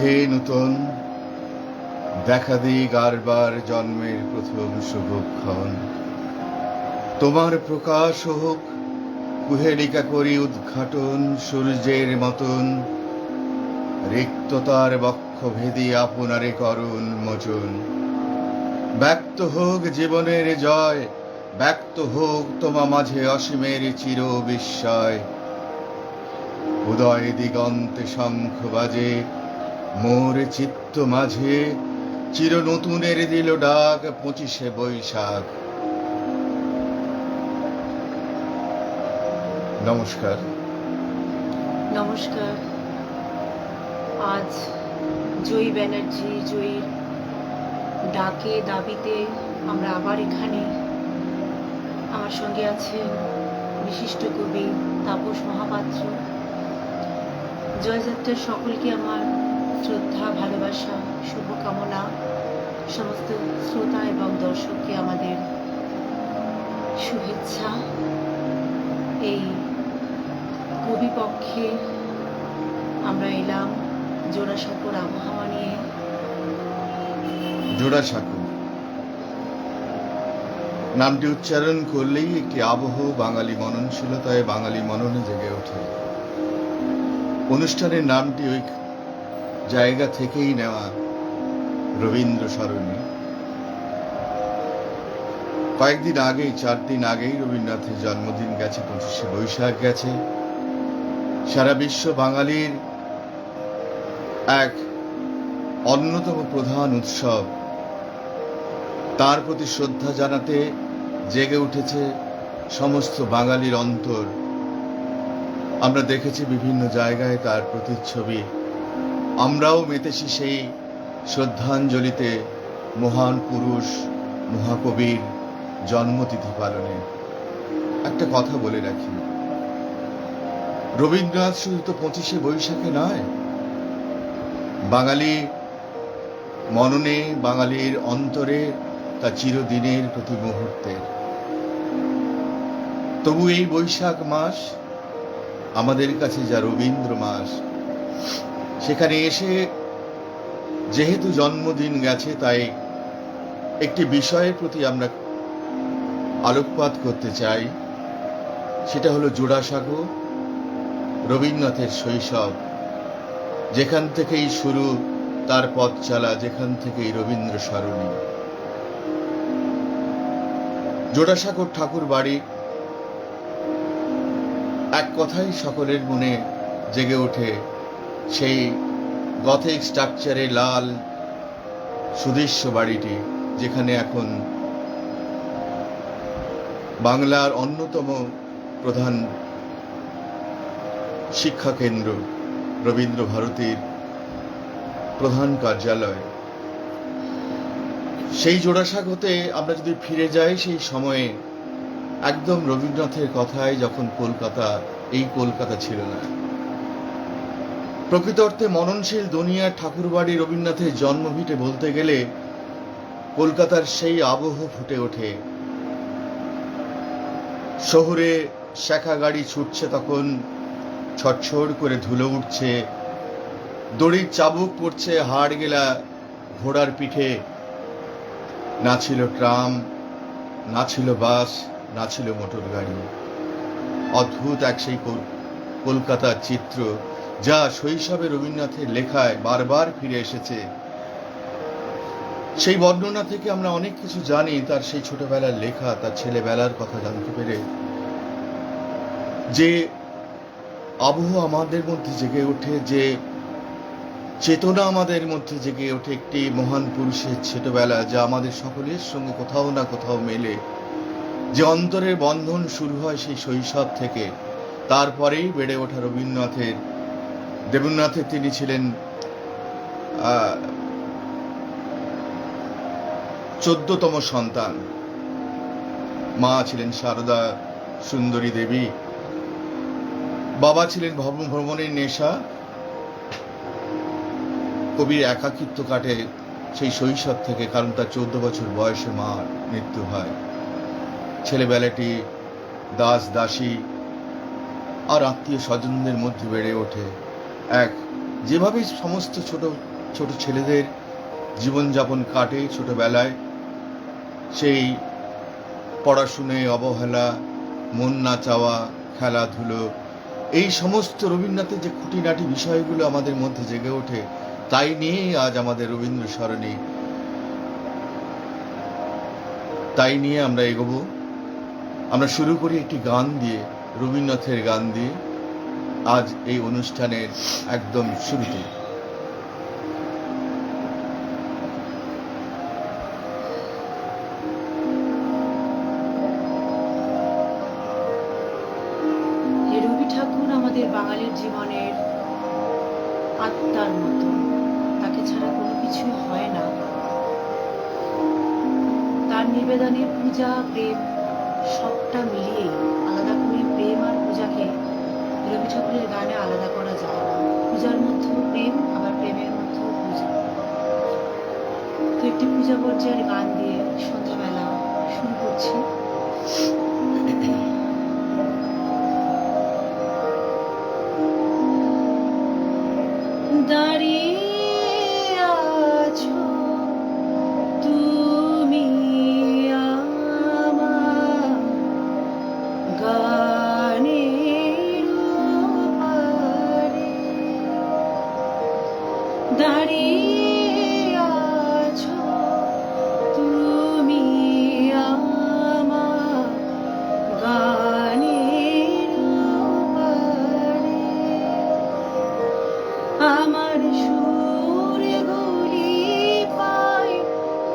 হে নূতন, দেখা দিই গারবার জন্মের প্রথম শুভক্ষণ। তোমার প্রকাশ হোক, কুহেলিকা করি উদ্ঘাটন সূর্যের মতন। রিক্ততার বক্ষভেদী আপনারে করুণ মোচন। ব্যক্ত হোক জীবনের জয়, ব্যক্ত হোক তোমা মাঝে অসীমের চির বিস্ময়। উদয় দিগন্তে শঙ্খ বাজে, মোর চিত্ত মাঝে চির নতুনের দিল ডাক 25শে বৈশাখ। নমস্কার। নমস্কার। আজ জয়ী ব্যানার্জি জয়ীর ডাকে দাবিতে আমরা আবার এখানে। আমার সঙ্গে আছেন বিশিষ্ট কবি তাপস মহাপাত্র। জয়যাত্রার সকলকে আমার শ্রদ্ধা, ভালোবাসা, শুভকামনা। সমস্ত শ্রোতা এবং দর্শককে আমাদের শুভেচ্ছা। এই কবি পক্ষে আমরা এলাম জোড়াসাঁকোর আবহাওয়া নিয়ে। জোড়াসাঁকো নামটি উচ্চারণ করলেই একটি আবহ বাঙালি মননশীলতায়, বাঙালি মননে জেগে ওঠে। অনুষ্ঠানের নামটি ওই জায়গা থেকেই নেওয়া, রবীন্দ্র সরণি। কয়েকদিন আগেই, 4 দিন আগেই রবীন্দ্রনাথের জন্মদিন গেছে, 25শে বৈশাখ গেছে। সারা বিশ্ব বাঙালির এক অন্যতম প্রধান উৎসব। তার প্রতি শ্রদ্ধা জানাতে জেগে উঠেছে সমস্ত বাঙালির অন্তর। আমরা দেখেছি বিভিন্ন জায়গায় তার প্রতিচ্ছবি। আমরাও মেতেছি সেই শ্রদ্ধাঞ্জলিতে মহান পুরুষ, মহাকবির জন্মতিথি পালনে। একটা কথা বলে রাখি, রবীন্দ্রনাথ শুধু তো 25শে বৈশাখে নয়, বাঙালি মননে, বাঙালির অন্তরে তা চিরদিনের, প্রতি মুহূর্তের। তবু এই বৈশাখ মাস আমাদের কাছে যা রবীন্দ্র মাস, সেখানে এসে যেহেতু জন্মদিন গেছে, তাই একটি বিষয়ের প্রতি আমরা আলোকপাত করতে চাই। সেটা হলো জোড়াসাঁকো, রবীন্দ্রনাথের শৈশব। যেখান থেকেই শুরু তার পথ চলা, যেখান থেকেই রবীন্দ্র সরণি। জোড়াসাঁকোর ঠাকুর বাড়ি, এক কথাই সকলের মনে জেগে ওঠে সেই গথিক স্ট্রাকচারে লাল সুদৃশ্য বাড়িটি, যেখানে এখন বাংলার অন্যতম প্রধান শিক্ষা কেন্দ্র রবীন্দ্র ভারতীর প্রধান কার্যালয়। সেই জোড়াসাঁকোতে আমরা যদি ফিরে যাই সেই সময়ে, একদম রবীন্দ্রনাথের কথায় যখন কলকাতা এই কলকাতা ছিল না। প্রকৃত অর্থে মননশীল দুনিয়ার ঠাকুরবাড়ি রবীন্দ্রনাথের জন্মভিটে বলতে গেলে কলকাতার সেই আবহ ফুটে ওঠে। শহরে শেখা গাড়ি ছুটছে, তখন ছটছড় করে ধুলো উঠছে, দড়ির চাবুক পড়ছে হাড় গেলা ঘোড়ার পিঠে। না ছিল ট্রাম, না ছিল বাস, না ছিল মোটর গাড়ি। অদ্ভুত এক সেই কলকাতার চিত্র, যা শৈশবে রবীন্দ্রনাথের লেখায় বারবার ফিরে এসেছে। সেই বর্ণনা থেকে আমরা অনেক কিছু জানি, তার সেই ছোটবেলার লেখা, তার ছেলেবেলার কথা জানতে পেরে। যে আবহ আমাদের মধ্যে জেগে ওঠে, যে চেতনা আমাদের মধ্যে জেগে ওঠে একটি মহান পুরুষের ছোটবেলা, যা আমাদের সকলের সঙ্গে কোথাও না কোথাও মেলে। যে অন্তরের বন্ধন শুরু হয় সেই শৈশব থেকে। তারপরেই বেড়ে ওঠা দেবেন্দ্রনাথের তিনি ছিলেন 14তম সন্তান। মা ছিলেন সারদা সুন্দরী দেবী, বাবা ছিলেন ভ্রমণের নেশা। কবির একাকিত্ব কাটে সেই শৈশব থেকে, কারণ তার 14 বছর বয়সে মার মৃত্যু হয়। ছেলেবেলাটি দাস দাসী আর আত্মীয় স্বজনদের মধ্যে বেড়ে ওঠে। এক যেভাবে সমস্ত ছোট ছোট ছেলেদের জীবনযাপন কাটে ছোটবেলায়, সেই পড়াশুনে অবহেলা, মন না চাওয়া, খেলাধুলো, এই সমস্ত রবীন্দ্রনাথের যে খুঁটিনাটি বিষয়গুলো আমাদের মধ্যে জেগে ওঠে, তাই নিয়েই আজ আমাদের রবীন্দ্র স্মরণী, তাই নিয়ে আমরা এগোবো। আমরা শুরু করি একটি গান দিয়ে, রবীন্দ্রনাথের গান দিয়ে, আজ এই অনুষ্ঠানের একদম শুরুতে। রবি ঠাকুর আমাদের বাঙালির জীবনের আত্মার মতো, তাকে ছাড়া কোনো কিছুই হয় না। তার নিবেদনে পূজা, প্রেম সবটা মিলিয়ে আলাদা করে প্রেম আর পূজাকে রবি ঠাকুরের গানে আলাদা করা যায় না। পূজার মধ্যেও প্রেম, আবার প্রেমের মধ্যেও পূজা। তো একটি পূজা পর্যায়ের গান দিয়ে সন্ধ্যাবেলা শুরু করছি। দাঁড়িয়ে আছো তুমি আমার গানের পারে, দাঁড়িয়ে আছো তুমি আমার গানের পারে। আমার সুরগুলি পাই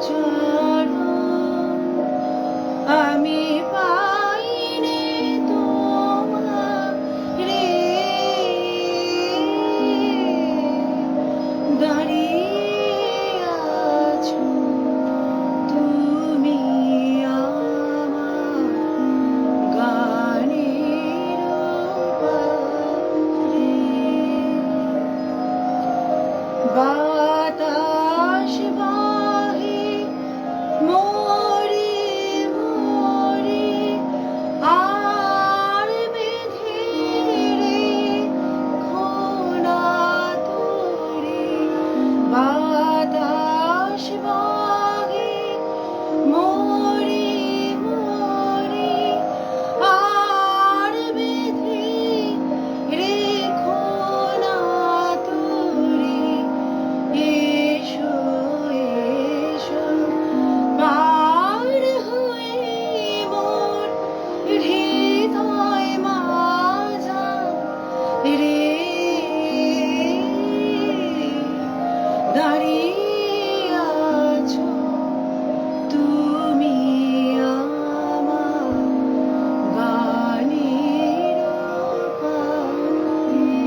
চরণ, আমি পাইনে তোমারে, দাঁড়িয়ে আছো তুমি আমার গানের পারে। বাতাস বাহে মোরে মোরে, আর বেঁধে খোনা তোরে। বাতাস বাহে মোরে মোরে, আর বেঁধে খোনা তোরে। এসো এসো পার হয়ে মোর হৃদয় মাজা রে, দাঁড়িয়ে আছো তুমি আমার গানের পারে।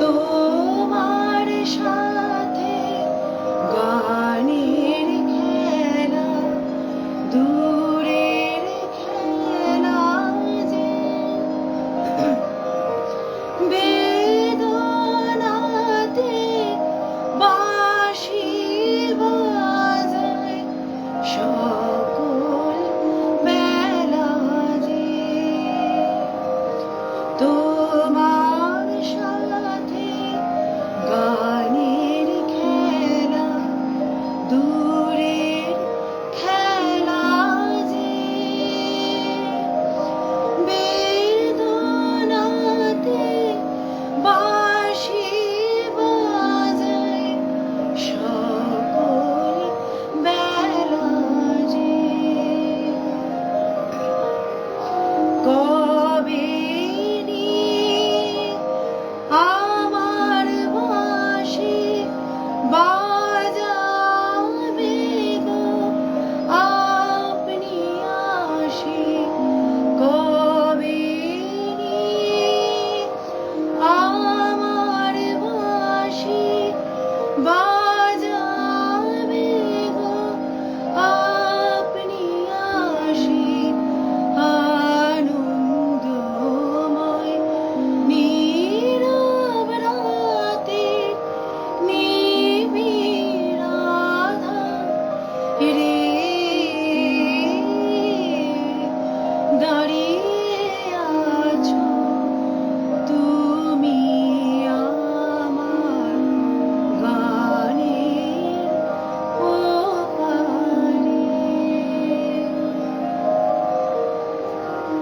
তোমার সাথে গানের খেলা, দূরের খেলা যে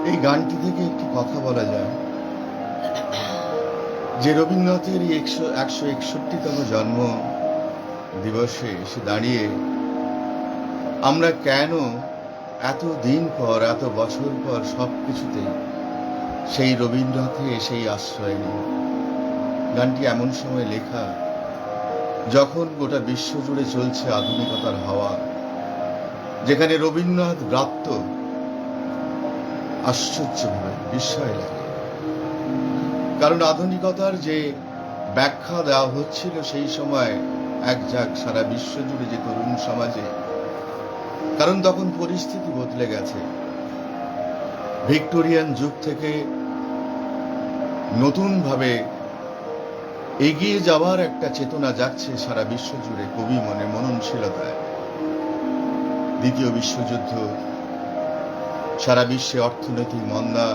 এই গানটি থেকে একটি কথা বলা যায় যে রবীন্দ্রনাথের এই 161তম জন্ম দিবসে এসে দাঁড়িয়ে আমরা কেন এত দিন পর, এত বছর পর সবকিছুতে সেই রবীন্দ্রনাথে সেই আশ্রয় নিই। গানটি এমন সময় লেখা যখন গোটা বিশ্ব জুড়ে চলছে আধুনিকতার হাওয়া, যেখানে রবীন্দ্রনাথ ব্রাত্য আশ্চর্যভাবে বিস্ময় লাগে। কারণ আধুনিকতার যে ব্যাখ্যা দেওয়া হচ্ছিল সেই সময় একঝাঁক সারা বিশ্ব জুড়ে যে তরুণ সমাজে, কারণ তখন পরিস্থিতি বদলে গেছে। ভিক্টোরিয়ান যুগ থেকে নতুনভাবে এগিয়ে যাওয়ার একটা চেতনা যাচ্ছে সারা বিশ্ব জুড়ে কবি মনে, মননশীলতায়। দ্বিতীয় বিশ্বযুদ্ধ, সারা বিশ্বে অর্থনৈতিক মন্দা,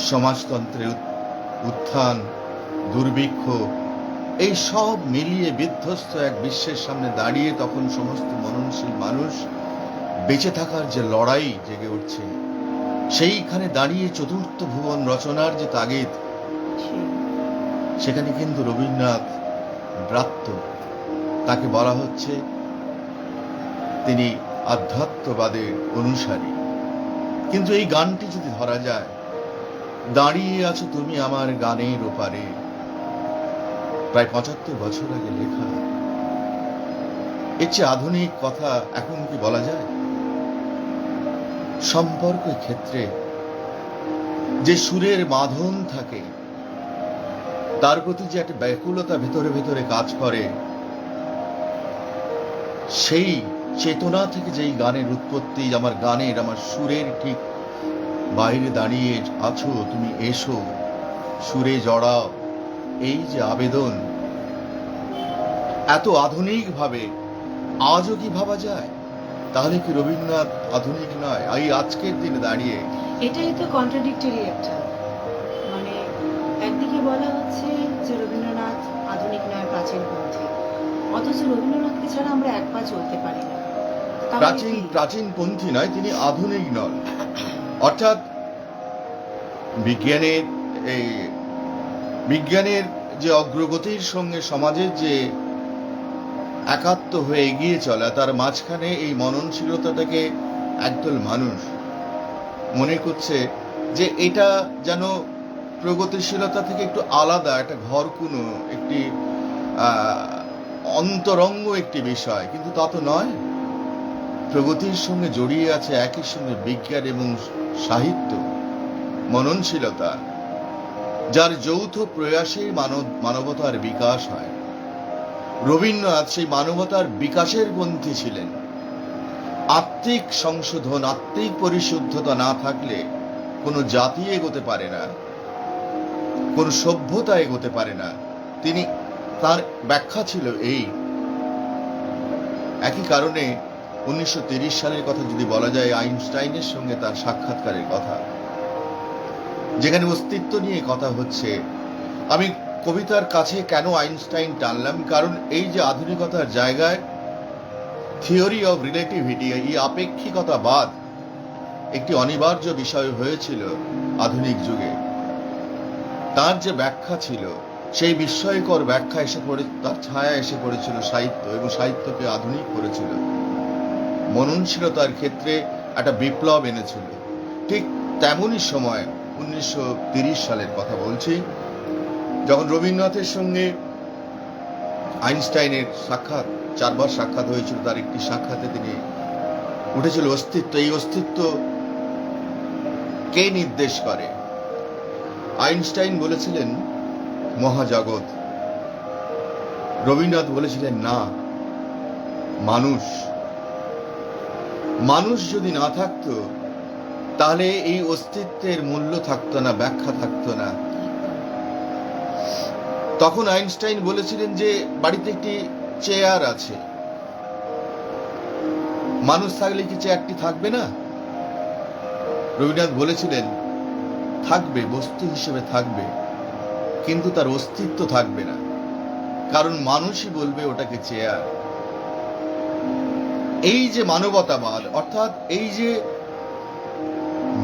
সমাজতন্ত্রের উত্থান, দুর্ভিক্ষ, এই সব মিলিয়ে বিধ্বস্ত এক বিশ্বের সামনে দাঁড়িয়ে তখন সমস্ত মননশীল মানুষ বেঁচে থাকার যে লড়াই জেগে উঠছে, সেইখানে দাঁড়িয়ে চতুর্থ ভুবন রচনার যে তাগিদ, সেখানে কিন্তু রবীন্দ্রনাথ ব্রাত্য। তাকে বলা হচ্ছে তিনি আধ্যাত্মবাদের অনুসারী। কিন্তু এই গানটি যদি ধরা যায়, দাঁড়িয়ে আছো তুমি আমার গানের ওপারে, প্রায় 75 বছর আগে লেখা, এর চেয়ে আধুনিক কথা এখন কি বলা যায়? সম্পর্কের ক্ষেত্রে যে সুরের বাঁধন থাকে, তার প্রতি যে একটা ব্যাকুলতা ভেতরে ভেতরে কাজ করে, সেই চেতনা থেকে যেই গানের উৎপত্তি, আমার গানের, আমার সুরের ঠিক বাইরে দাঁড়িয়ে আছো তুমি, এসো সুরে জড়াও, এই যে আবেদন, এত আধুনিক ভাবে আজও কি ভাবা যায়? তাহলে কি রবীন্দ্রনাথ আধুনিক নয়? এই আজকের দিনে দাঁড়িয়ে এটাই তো কন্ট্রাডিক্টরি একটা, মানে একদিকে বলা হচ্ছে যে রবীন্দ্রনাথ আধুনিক নয়, প্রাচীনপন্থী, অথচ রবীন্দ্রনাথকে ছাড়া আমরা এক পা চলতে পারি না। প্রাচীনপন্থী নয়, তিনি আধুনিক নন। অর্থাৎ বিজ্ঞানের যে অগ্রগতির সঙ্গে সমাজের যে একাত্ম হয়ে এগিয়ে চলা, তার মাঝখানে এই মননশীলতাটাকে একদল মানুষ মনে করছে যে এটা যেন প্রগতিশীলতা থেকে একটু আলাদা, একটা ঘরকুনো, একটি অন্তরঙ্গ একটি বিষয়। কিন্তু তা তো নয়। প্রগতির সঙ্গে জড়িয়ে আছে একই সঙ্গে বিজ্ঞান এবং সাহিত্য, মননশীলতা, যার যৌথ প্রয়াসে মানবতার বিকাশ হয়। রবীন্দ্রনাথ সেই মানবতার বিকাশের পন্থী ছিলেন। আত্মিক সংশোধন, আত্মিক পরিশুদ্ধতা না থাকলে কোনো জাতি এগোতে পারে না, কোন সভ্যতা এগোতে পারে না। তিনি, তার ব্যাখ্যা ছিল এই। একই কারণে 1930 সালের কথা যদি বলা যায়, আইনস্টাইনের সঙ্গে তার সাক্ষাৎকারের কথা, যেখানে অস্তিত্ব নিয়ে কথা হচ্ছে। আমি কবিতার কাছে কেন আইনস্টাইন টানলাম? কারণ এই যে আধুনিকতার জায়গায় থিওরি অফ রিলেটিভিটি, এই আপেক্ষিকতাবাদ একটি অনিবার্য বিষয় হয়েছিল আধুনিক যুগে। তার যে ব্যাখ্যা ছিল, সেই বিস্ময়কর ব্যাখ্যা এসে পড়ে, তার ছায়া এসে পড়েছিল সাহিত্য, এবং সাহিত্যকে আধুনিক করেছিল, মননশীলতার ক্ষেত্রে একটা বিপ্লব এনেছিল। ঠিক তেমনই সময় 1930 সালের কথা বলছি, যখন রবীন্দ্রনাথের সঙ্গে আইনস্টাইনের সাক্ষাৎ, 4 বার সাক্ষাৎ হয়েছিল। তার একটি সাক্ষাতে তিনি উঠেছিল অস্তিত্ব। এই অস্তিত্ব কে নির্দেশ করে? আইনস্টাইন বলেছিলেন মহাজগৎ, রবীন্দ্রনাথ বলেছিলেন না, মানুষ। মানুষ যদি না থাকতো, তাহলে এই অস্তিত্বের মূল্য থাকতো না, ব্যাখ্যা থাকতো না। তখন আইনস্টাইন বলেছিলেন যে বাড়িতে একটি চেয়ার আছে, মানুষ থাকলে কি চেয়ারটি থাকবে না? রবীন্দ্রনাথ বলেছিলেন থাকবে, বস্তু হিসেবে থাকবে, কিন্তু তার অস্তিত্ব থাকবে না, কারণ মানুষই বলবে ওটাকে চেয়ার। এই যে মানবতাবাদ, অর্থাৎ এই যে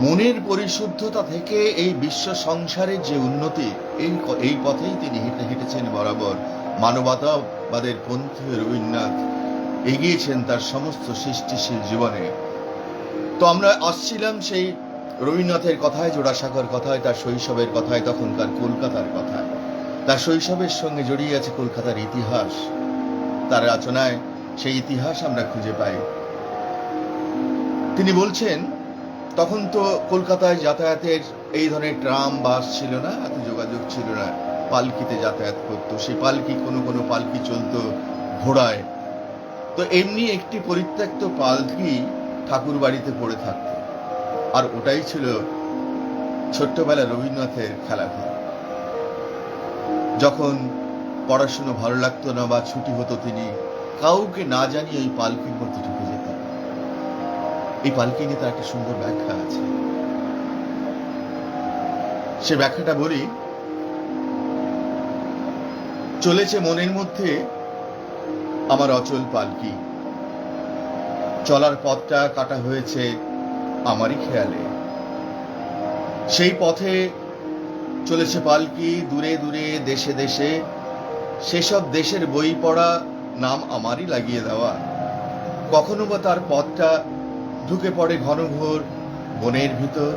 মনের পরিশুদ্ধতা থেকে এই বিশ্ব সংসারের যে উন্নতি, এই পথেই তিনি হেঁটেছেন বরাবর। মানবতাবাদের পন্থী রবীন্দ্রনাথ এগিয়েছেন তার সমস্ত সৃষ্টিশীল জীবনে। তো আমরা আসছিলাম সেই রবীন্দ্রনাথের কথায়, জোড়াসাঁকোর কথায়, তার শৈশবের কথায়, তখনকার কলকাতার কথায়। তার শৈশবের সঙ্গে জড়িয়ে আছে কলকাতার ইতিহাস। তার রচনায় সেই ইতিহাস আমরা খুঁজে পাই। তিনি বলছেন, তখন তো কলকাতায় যাতায়াতের এই ধরনের ট্রাম, বাস ছিল না, এত যোগাযোগ ছিল না, পালকিতে যাতায়াত করতো। সেই পালকি, কোনো কোনো পালকি চলতো ঘোড়ায়। তো এমনি একটি পরিত্যক্ত পালকি ঠাকুর বাড়িতে পড়ে থাকতো, আর ওটাই ছিল ছোট্টবেলা রবীন্দ্রনাথের খেলাঘর। যখন পড়াশুনো ভালো লাগতো না বা ছুটি হতো, তিনি কাউকে না জানিয়ে ওই পালকির মধ্যে ঢুকে যেতেন। এই পালকি নিয়ে তার একটা সুন্দর ব্যাখ্যা আছে, সে ব্যাখ্যাটা বলি। চলেছে মনের মধ্যে আমার অচল পালকি, চলার পথটা কাটা হয়েছে আমারই খেয়ালে। সেই পথে চলেছে পালকি, দূরে দূরে, দেশে দেশে, সেসব দেশের বই পড়া নাম আমারই লাগিয়ে দেওয়া। কখনো বা তার পথটা ঢুকে পড়ে ঘনঘোর বনের ভিতর।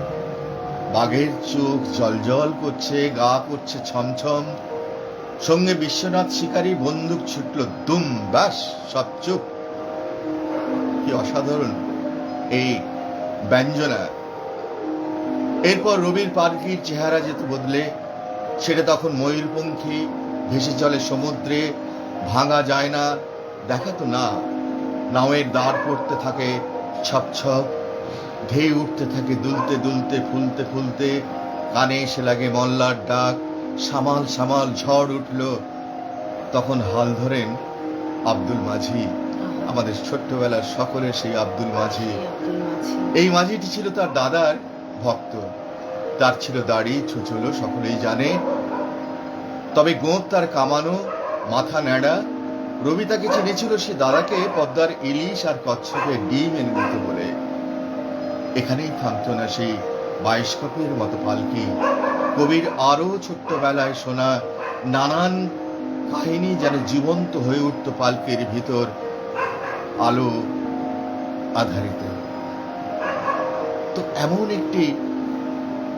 বাঘের চোখ জলজল করছে, গা করছে ছমছম। সঙ্গে বিশ্বনাথ শিকারী, বন্দুক ছুটল দুম, ব্যাস সব চুপ। কি অসাধারণ এই ব্যঞ্জনা! এরপর রবির পালকির চেহারা যেত বদলে, সেটা তখন ময়ূরপঙ্খী, ভেসে চলে সমুদ্রে, ভাঙা যায় না, দেখাতো না। নাওয়ের দাঁড় পড়তে থাকে ছপ ছপ, ঢেউ উঠতে থাকে দুলতে দুলতে, ফুলতে ফুলতে। কানে এসে লাগে মল্লার ডাক, সামাল সামাল ঝড় উঠল। তখন হাল ধরেন আব্দুল মাঝি, আমাদের ছোট্টবেলার সকলের সেই আব্দুল মাঝি। এই মাঝিটি ছিল তার দাদার ভক্ত। তার ছিল দাড়ি, ছুচলো, সকলেই জানে। তবে গোঁত তার কামানো, মাথা ন্যাড়া। রবি তাকে চিনেছিল সে দাদাকে পদ্মার ইলিশ আর কচ্ছপের ডিম এনে দিত বলে। এখানেই থামত না সেই বায়স্কোপের মতো পালকি। কবির আরো ছোট্টবেলায় শোনা নানান কাহিনী যেন জীবন্ত হয়ে উঠত পালকির ভিতর, আলো আধারিত। তো এমন একটি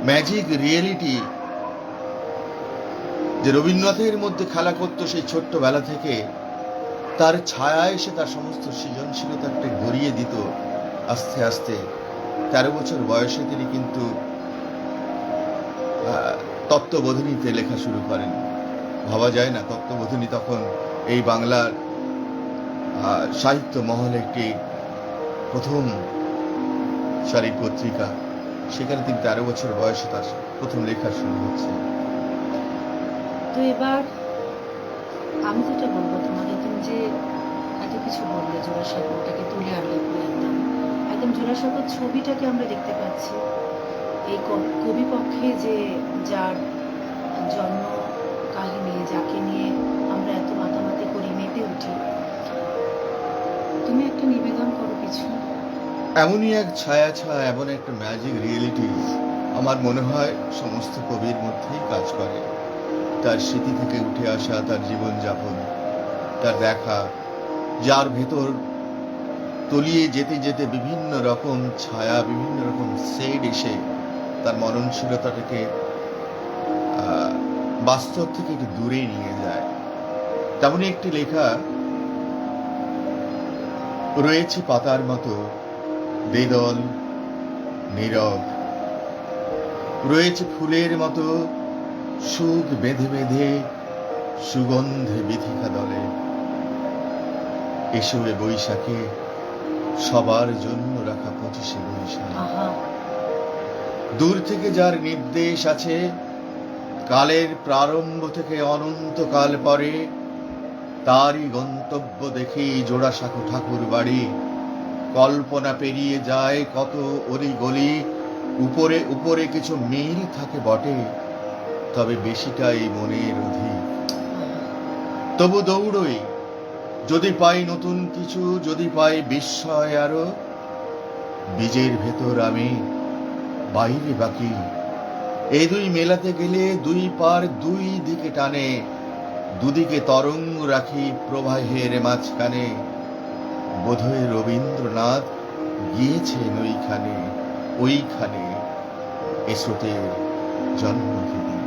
ম্যাজিক রিয়েলিটি যে রবীন্দ্রনাথের মধ্যে খেলা করত সেই ছোট্টবেলা থেকে, তার ছায়া এসে তার সমস্ত সৃজনশীলতাকে গড়িয়ে দিত আস্তে আস্তে। 13 বছর বয়সে তিনি কিন্তু তত্ত্ববোধিনীতে লেখা শুরু করেন। ভাবা যায় না, তত্ত্ববোধিনী তখন এই বাংলার সাহিত্য মহলে একটি প্রথম সারির পত্রিকা। সেখানে তিনি 13 বছর বয়সে তার প্রথম লেখা শুরু হচ্ছে। তো এবার আমি যেটা বলবো তোমাকে, তুমি যে এত কিছু বললে, জোড়াসাঁকোটাকে তুলে আনলে পুরো একদম জোড়াসাঁকোর ছবিটাকে আমরা দেখতে পাচ্ছি। এই কবি পক্ষে যে যার জন্ম কাহিনী, যাকে নিয়ে আমরা এত মাতামাতি করি, মেতে উঠি, তুমি একটা নিবেদন করো কিছু। এমনই এক ছায়া, এমন একটা ম্যাজিক রিয়েলিটি আমার মনে হয় সমস্ত কবির মধ্যেই কাজ করে। তার স্মৃতি থেকে উঠে আসা, তার জীবনযাপন, তার দেখা, যার ভেতর তলিয়ে যেতে যেতে বিভিন্ন রকম ছায়া, বিভিন্ন রকম শেড এসে তার মননশীলতাটাকে বাস্তব থেকে একটু দূরে নিয়ে যায়। তেমনই একটি লেখা রয়েছে পাতার মতো বেদল নীরব, রয়েছে ফুলের মতো সুখ বেঁধে বেঁধে সুগন্ধে বিথিকা দলে। এসো এ বৈশাখে সবার জন্য রাখা 25শে বৈশাখ। দূর থেকে যার নির্দেশ আছে, কালের প্রারম্ভ থেকে অনন্তকাল পরে, তারই গন্তব্য দেখেই জোড়াসাঁকো ঠাকুর বাড়ি। কল্পনা পেরিয়ে যায় কত অলি গলি, উপরে উপরে কিছু মিল থাকে বটে, তবে বেশিটাই মনের অধিক। তবু দৌড়ই, যদি পাই নতুন কিছু, যদি পাই বিস্ময় আরো। বীজের ভেতর আমি বাইরে বাকি। এই দুই মেলাতে গেলে দুই পার দুই দিকে টানে, দুদিকে তরঙ্গ রাখি প্রবাহের মাঝখানে। বোধহয় রবীন্দ্রনাথ গিয়েছেন ওইখানে, ওইখানে এ স্রোতের জন্মভূমি।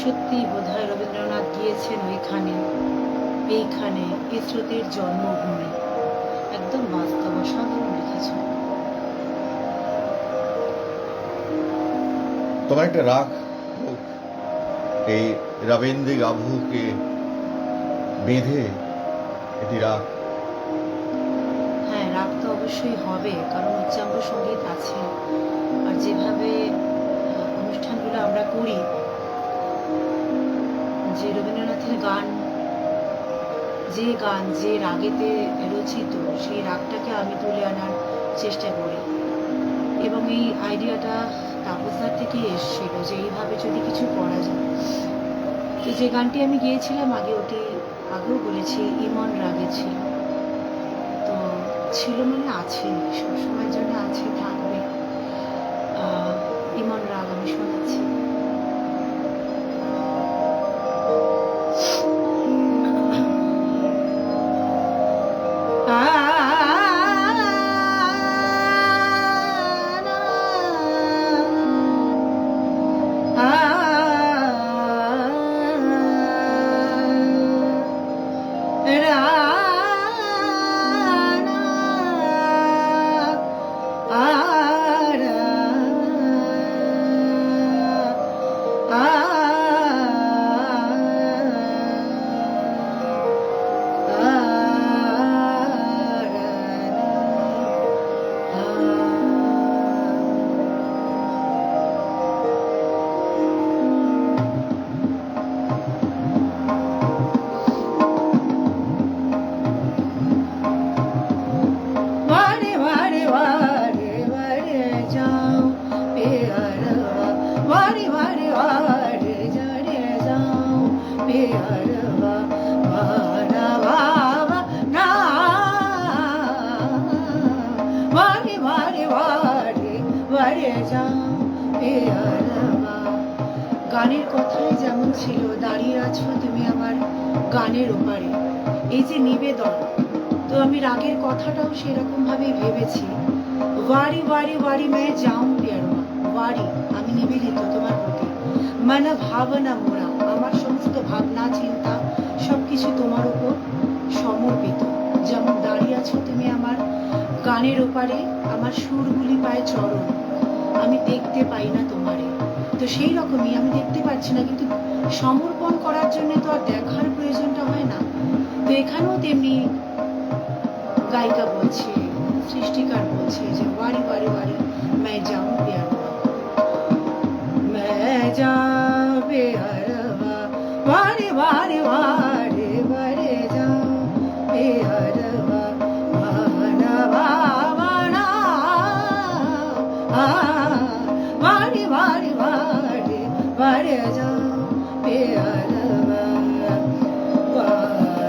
সত্যি বোধহয় রবীন্দ্রনাথ গিয়েছেন ওইখানে, এইখানে এ স্রোতের জন্মভূমি। একদম বাস্তব, অসাধারণ লিখেছ। তোমার একটা রাগ হোক, এই রবীন্দ্রিক আবহকে বেঁধে এটি রাগ। হ্যাঁ, রাগ তো অবশ্যই হবে, কারণ উচ্চাঙ্গ সঙ্গীত আছে। আর যেভাবে অনুষ্ঠানগুলো আমরা করি, যে রবীন্দ্রনাথের গান, যে রাগেতে রচিত, সেই রাগটাকে আমি তুলে আনার চেষ্টা করি। এবং এই আইডিয়াটা তাপসদার থেকে এসেছিল যে এইভাবে যদি কিছু করা যায়। তো যে গানটি আমি গিয়েছিলাম আগে, ওটি আগেও বলেছি ইমন রাগে ছিল। তো ছিল মানে আছে, সবসময়ের জন্য আছে, থাকবে। ইমন রাগ আমি শোনাচ্ছি। গানের কথাই যেমন ছিল, দাঁড়িয়ে আছো তুমি আমার গানের ওপারে, এই যে নিবেদন। তো আমি রাগের কথাটাও সেরকম ভাবেই ভেবেছি। ওয়ারি ওয়ারি ওয়ারি मैं जाऊं प्यारवा, ওয়ারি আমি নিবেদিত তোমার প্রতি। মানে ভাবনা মোরা, আমার সমস্ত ভাবনা চিন্তা সবকিছু তোমার উপর সমর্পিত। যেমন দাঁড়িয়ে আছো তুমি আমার গানের ওপারে, আমার সুরগুলি পায় চরণ, আমি দেখতে পাই না তোমারে। তো সেই রকমই আমি দেখতে পাচ্ছি না, কিন্তু সমর্পণ করার জন্য তো আর দেখার প্রয়োজনটা হয় না। তো এখানেও তেমনি গায়িকা বলছে, সৃষ্টিকার বলছে যে ওয়ারি ওয়ারি ওয়ারি मैं जाऊं प्यारवा, मैं जाऊं प्यारवा, वारी वारी वारी वारी जाऊं प्यारवा, वाना वाना वारी वारी वारी वारी जाऊं प्यारवा, वारी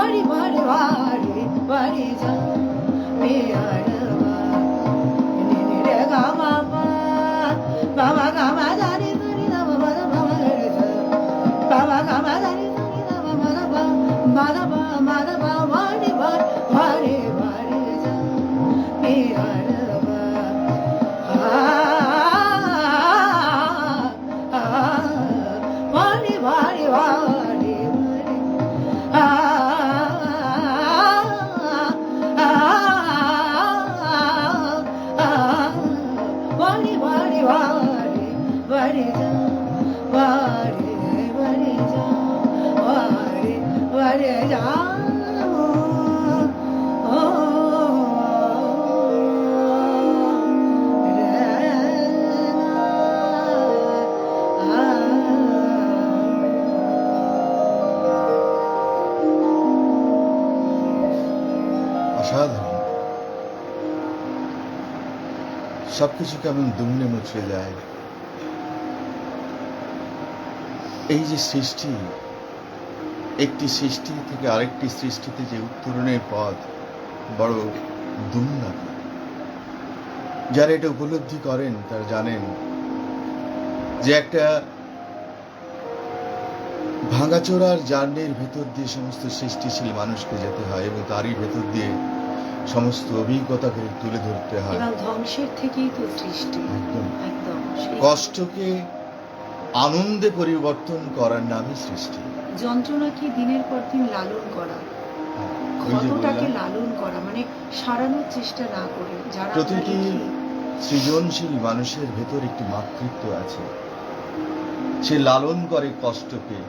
বাড়ি বাড়ি বাড়ি বাড়ি যা মেয়ার রে গা বাবা বাবা গামা দারি দারি না বাবা বাবা রে যা বাবা গামা দারি দারি না বাবা বাবা বাবা বাবা বাড়ি বাড়ি বাড়ি যা মেয়ার বাড়ি বাড়ি বাড়ি বাড়ি বাড়ি বাড়ি বাড়ি যা বাড়ি বাড়ি যা বাড়ি বাড়ি যা ও অসাধারণ। সবকিছু কেমন দুমড়ে মুচড়ে যায়। এই যে সৃষ্টি, একটি সৃষ্টি থেকে আরেকটি সৃষ্টিতে যে উত্তরণের পথ বড় দুর্লভ। যারা এটা উপলব্ধি করেন তারা জানেন যে একটা ভাঙাচোরার জার্নির ভেতর দিয়ে সমস্ত সৃষ্টিশীল মানুষকে যেতে হয় এবং তারই ভেতর দিয়ে সমস্ত অভিজ্ঞতাকে তুলে ধরতে হয়। এবং ধ্বংসের থেকেই তো সৃষ্টি। একদম একদম কষ্টকে আনন্দে পরিবর্তন করার নামই সৃষ্টি। যন্ত্রণাকে দিনের পর দিন লালন করা, ওই যে ক্ষতটাকে বললাম, লালন করা, মানে সারানোর চেষ্টা না করে। যারা প্রতিটি আমরা লিখি, সৃজনশীল মানুষের ভেতর একটি মাতৃত্ব আছে। সে লালন করে কষ্টকে,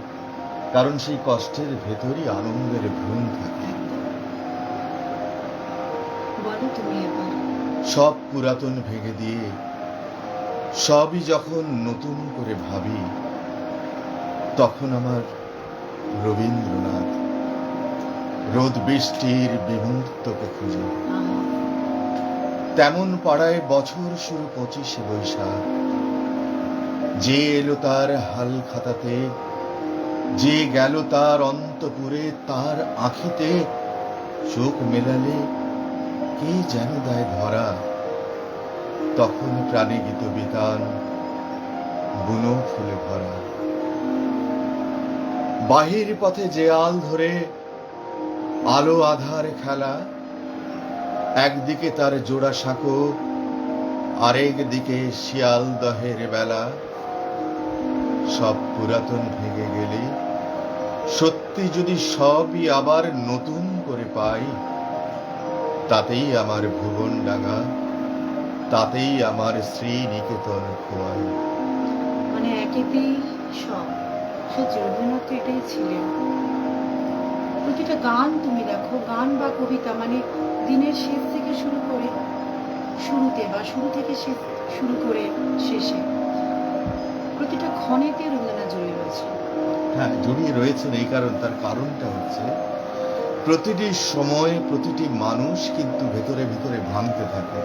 কারণ সেই কষ্টের ভেতরই আনন্দের ভ্রূণ থাকে। বলো তুমি এবার। সব পুরাতন ভেঙে দিয়ে সবই যখন নতুন করে ভাবি, তখন আমার রবীন্দ্রনাথ রোদ বৃষ্টির বিমূর্তকে খুঁজে। তেমন পাড়ায় বছর শুরু 25শে বৈশাখ, যে এলো তার হাল খাতাতে, যে গেল তার অন্তপুরে, তার আঁখিতে চোখ মেলালে কে যেন দেয় ধরা। তখন প্রাণে গীত বিতান বুনো ফুলে ভরা। বাহির পথে যে আল ধরে আলো আধার খেলা, একদিকে তার জোড়া সাঁকো, আরেক দিকে শিয়াল দহের বেলা। সব পুরাতন ভেঙে গেলে সত্যি যদি সবই আবার নতুন করে পাই, তাতেই আমার ভুবন ডাঙা, তাতেই আমার শ্রীনিকেতন খোয়াই। মানে একেতেই সব। সত্যি রবীন্দ্রনাথ তো এটাই ছিলেন। প্রতিটা গান তুমি দেখো, গান বা কবিতা, মানে দিনের শেষ থেকে শুরু করে শুরুতে, বা শুরু থেকে শেষ শুরু করে শেষে, প্রতিটা ক্ষণেতে রবীন্দ্রনাথ জড়িয়ে রয়েছে। হ্যাঁ, জড়িয়ে রয়েছেন। এই তার কারণটা হচ্ছে প্রতিটি সময় প্রতিটি মানুষ কিন্তু ভেতরে ভেতরে ভাঙতে থাকে,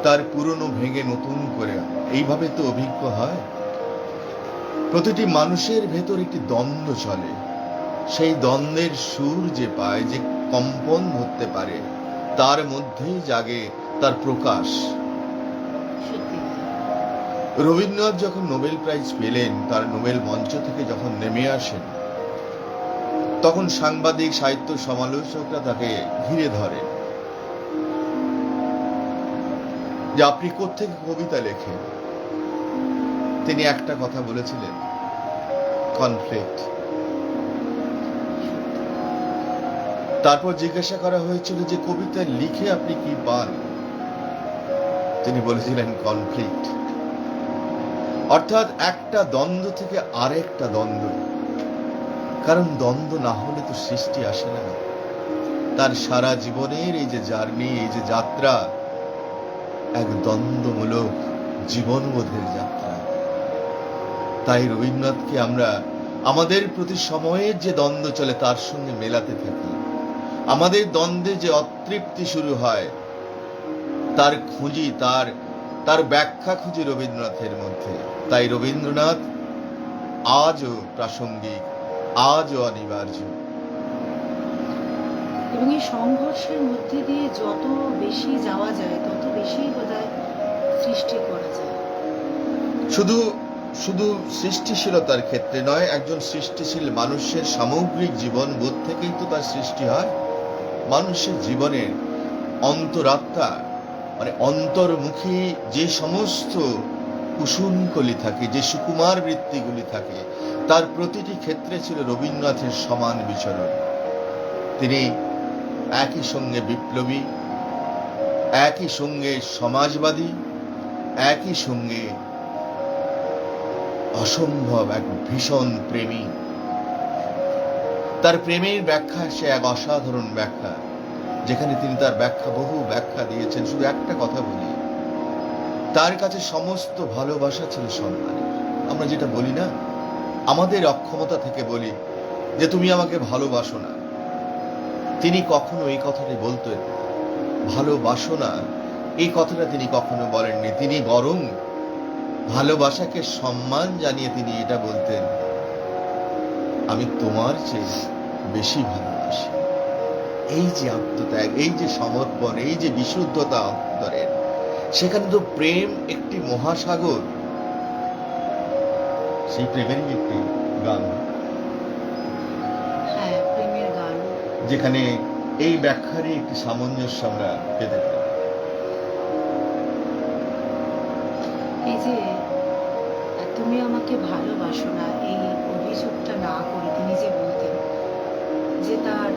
তার পুরনো ভেঙে নতুন করে। এইভাবে তো অভিজ্ঞ হয়। প্রতিটি মানুষের ভেতর একটি দ্বন্দ্ব চলে। সেই দ্বন্দ্বের সুর যে পায়, যে কম্পন ধরতে পারে, তার মধ্যেই জাগে তার প্রকাশ। সত্যি রবীন্দ্রনাথ যখন নোবেল প্রাইজ পেলেন, তার নোবেল মঞ্চ থেকে যখন নেমে আসেন, তখন সাংবাদিক, সাহিত্য সমালোচকরা তাকে ঘিরে ধরে যে আপনি কোত্থেকে কবিতা লেখেন। তিনি একটা কথা বলেছিলেন, কনফ্লিক্ট। তারপর জিজ্ঞাসা করা হয়েছিল যে কবিতা লিখে আপনি কি পান, তিনি বলেছিলেন কনফ্লিক্ট। অর্থাৎ একটা দ্বন্দ্ব থেকে আরেকটা দ্বন্দ্ব। কারণ দ্বন্দ্ব না হলে তো সৃষ্টি আসে না। তার সারা জীবনের এই যে জার্নি, এই যে যাত্রা, এক দ্বন্দ্বমূলক জীবনবোধের যাত্রা। তাই রবীন্দ্রনাথকে আমরা আমাদের প্রতি সময়ের যে দ্বন্দ্ব চলে তার সঙ্গে মেলাতে থাকি। আমাদের দ্বন্দ্বে যে অতৃপ্তি শুরু হয়, তার খুঁজি, তার ব্যাখ্যা খুঁজি রবীন্দ্রনাথের মধ্যে। তাই রবীন্দ্রনাথ আজও প্রাসঙ্গিক, আজও অনিবার্য। এবং এই সংঘর্ষের মধ্যে দিয়ে যত বেশি যাওয়া যায় তত বেশি বোধহয় সৃষ্টি করা যায়। শুধু শুধু সৃষ্টিশীলতার ক্ষেত্রে নয়, একজন সৃষ্টিশীল মানুষের সামগ্রিক জীবন বোধ থেকেই তো তার সৃষ্টি হয়। মানুষের জীবনের অন্তরাত্মা মানে অন্তর্মুখী যে সমস্ত কুসুমকলি থাকে, যে সুকুমার বৃত্তিগুলি থাকে, তার প্রতিটি ক্ষেত্রে ছিল রবীন্দ্রনাথের সমান বিচরণ। তিনি একই সঙ্গে বিপ্লবী, একই সঙ্গে সমাজবাদী, একই সঙ্গে অসম্ভব এক ভীষণ প্রেমী। তার প্রেমের ব্যাখ্যা সে এক অসাধারণ ব্যাখ্যা, যেখানে তিনি তার বহু ব্যাখ্যা দিয়েছেন। শুধু একটা কথা বলি, তার কাছে সমস্ত ভালোবাসা ছিল সম্মানের। আমরা যেটা বলি না, আমাদের অক্ষমতা থেকে বলি যে তুমি আমাকে ভালোবাসো না, তিনি কখনো এই কথাটি বলতেন ভালোবাসো না, এই কথাটা তিনি কখনো বলেননি। তিনি বরং ভালোবাসাকে সম্মান জানিয়ে তিনি এটা বলতেন, আমি তোমার চেয়ে বেশি ভালোবাসি। এই যে আত্মত্যাগ, এই যে সমর্পণ, এই যে বিশুদ্ধতা অন্তরের, সেখানে তো প্রেম একটি মহাসাগর। সেই প্রেমেরই একটি গান, হ্যাঁ, প্রেমের গান। যেখানে এই ব্যাখ্যারই একটি সামঞ্জস্য আমরা পেতে পারি। এই যে তুমি আমাকে ভালোবাসো না, এই অভিযোগটা না করে তিনি যে বলতেন যে তার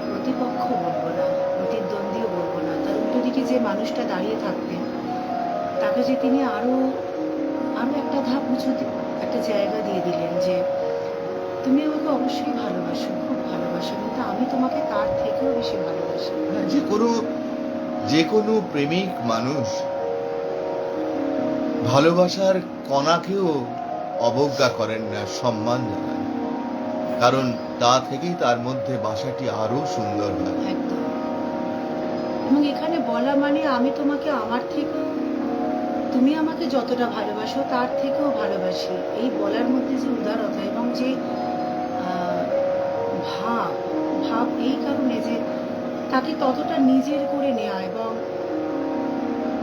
প্রতিপক্ষ বলবো না, প্রতিদ্বন্দ্বীও বলবো না, তার উল্টো দিকে যে মানুষটা দাঁড়িয়ে থাকতেন তাকে যে তিনি আরো আরো একটা ধাপ উঁচু একটা জায়গা দিয়ে দিলেন যে তুমি আমাকে অবশ্যই ভালোবাসো, খুব ভালোবাসো, কিন্তু আমি তোমাকে তার থেকেও বেশি ভালোবাসি। যে কোনো প্রেমিক মানুষ ভালোবাসার কণাকেও অবজ্ঞা করেন না, সম্মান জানান, কারণ তা থেকেই তার মধ্যে বাসাটি আরো সুন্দর হয়। একদম। এবং এখানে বলা মানে আমি তোমাকে আমার থেকেও, তুমি আমাকে যতটা ভালোবাসো তার থেকেও ভালোবাসি, এই বলার মধ্যে যে উদারতা এবং যে ভাব ভাব এই কারণে যে তাকে ততটা নিজের করে নেওয়া, এবং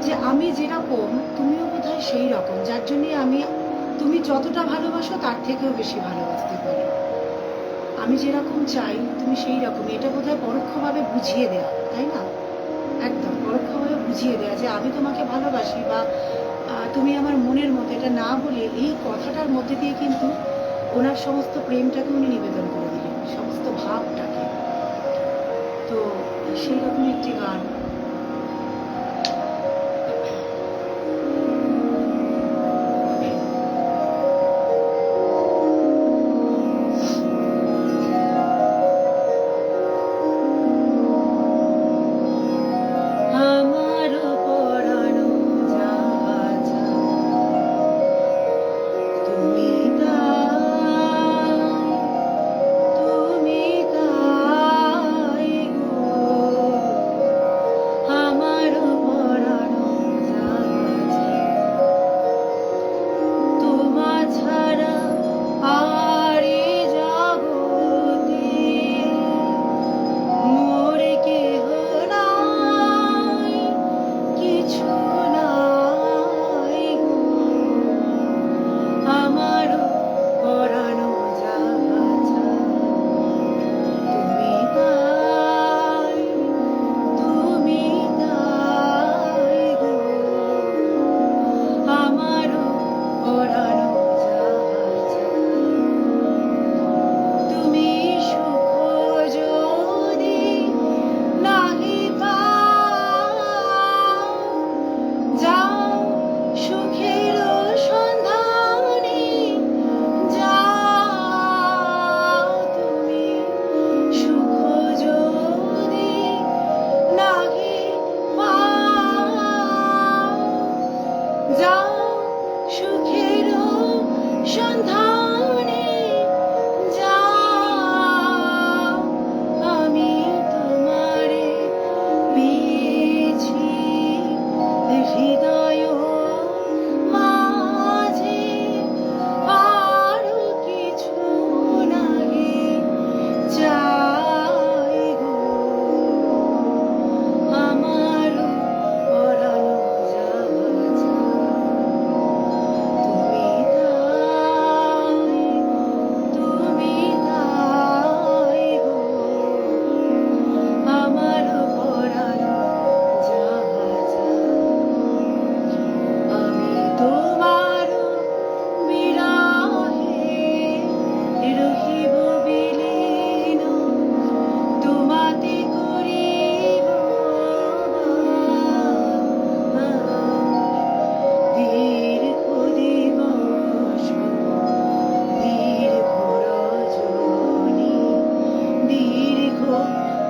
যে আমি যেরকম তুমিও বোধহয় সেই রকম, যার জন্যে আমি তুমি যতটা ভালোবাসো তার থেকেও বেশি ভালোবাসতে পারি, আমি যেরকম চাই তুমি সেই রকম। এটা বোধহয় পরোক্ষভাবে বুঝিয়ে দেয়া, তাই না? একদম পরোক্ষভাবে বুঝিয়ে দেয়া যে আমি তোমাকে ভালোবাসি বা তুমি আমার মনের মতো, এটা না বলে এই কথাটার মধ্যে দিয়ে কিন্তু ওনার সমস্ত প্রেমটাকে উনি নিবেদন করে দিলেন, সমস্ত ভাবটাকে। তো সেই রকম একটি গান। আমার পরানো যাহা চায়, তুমি তাই গো,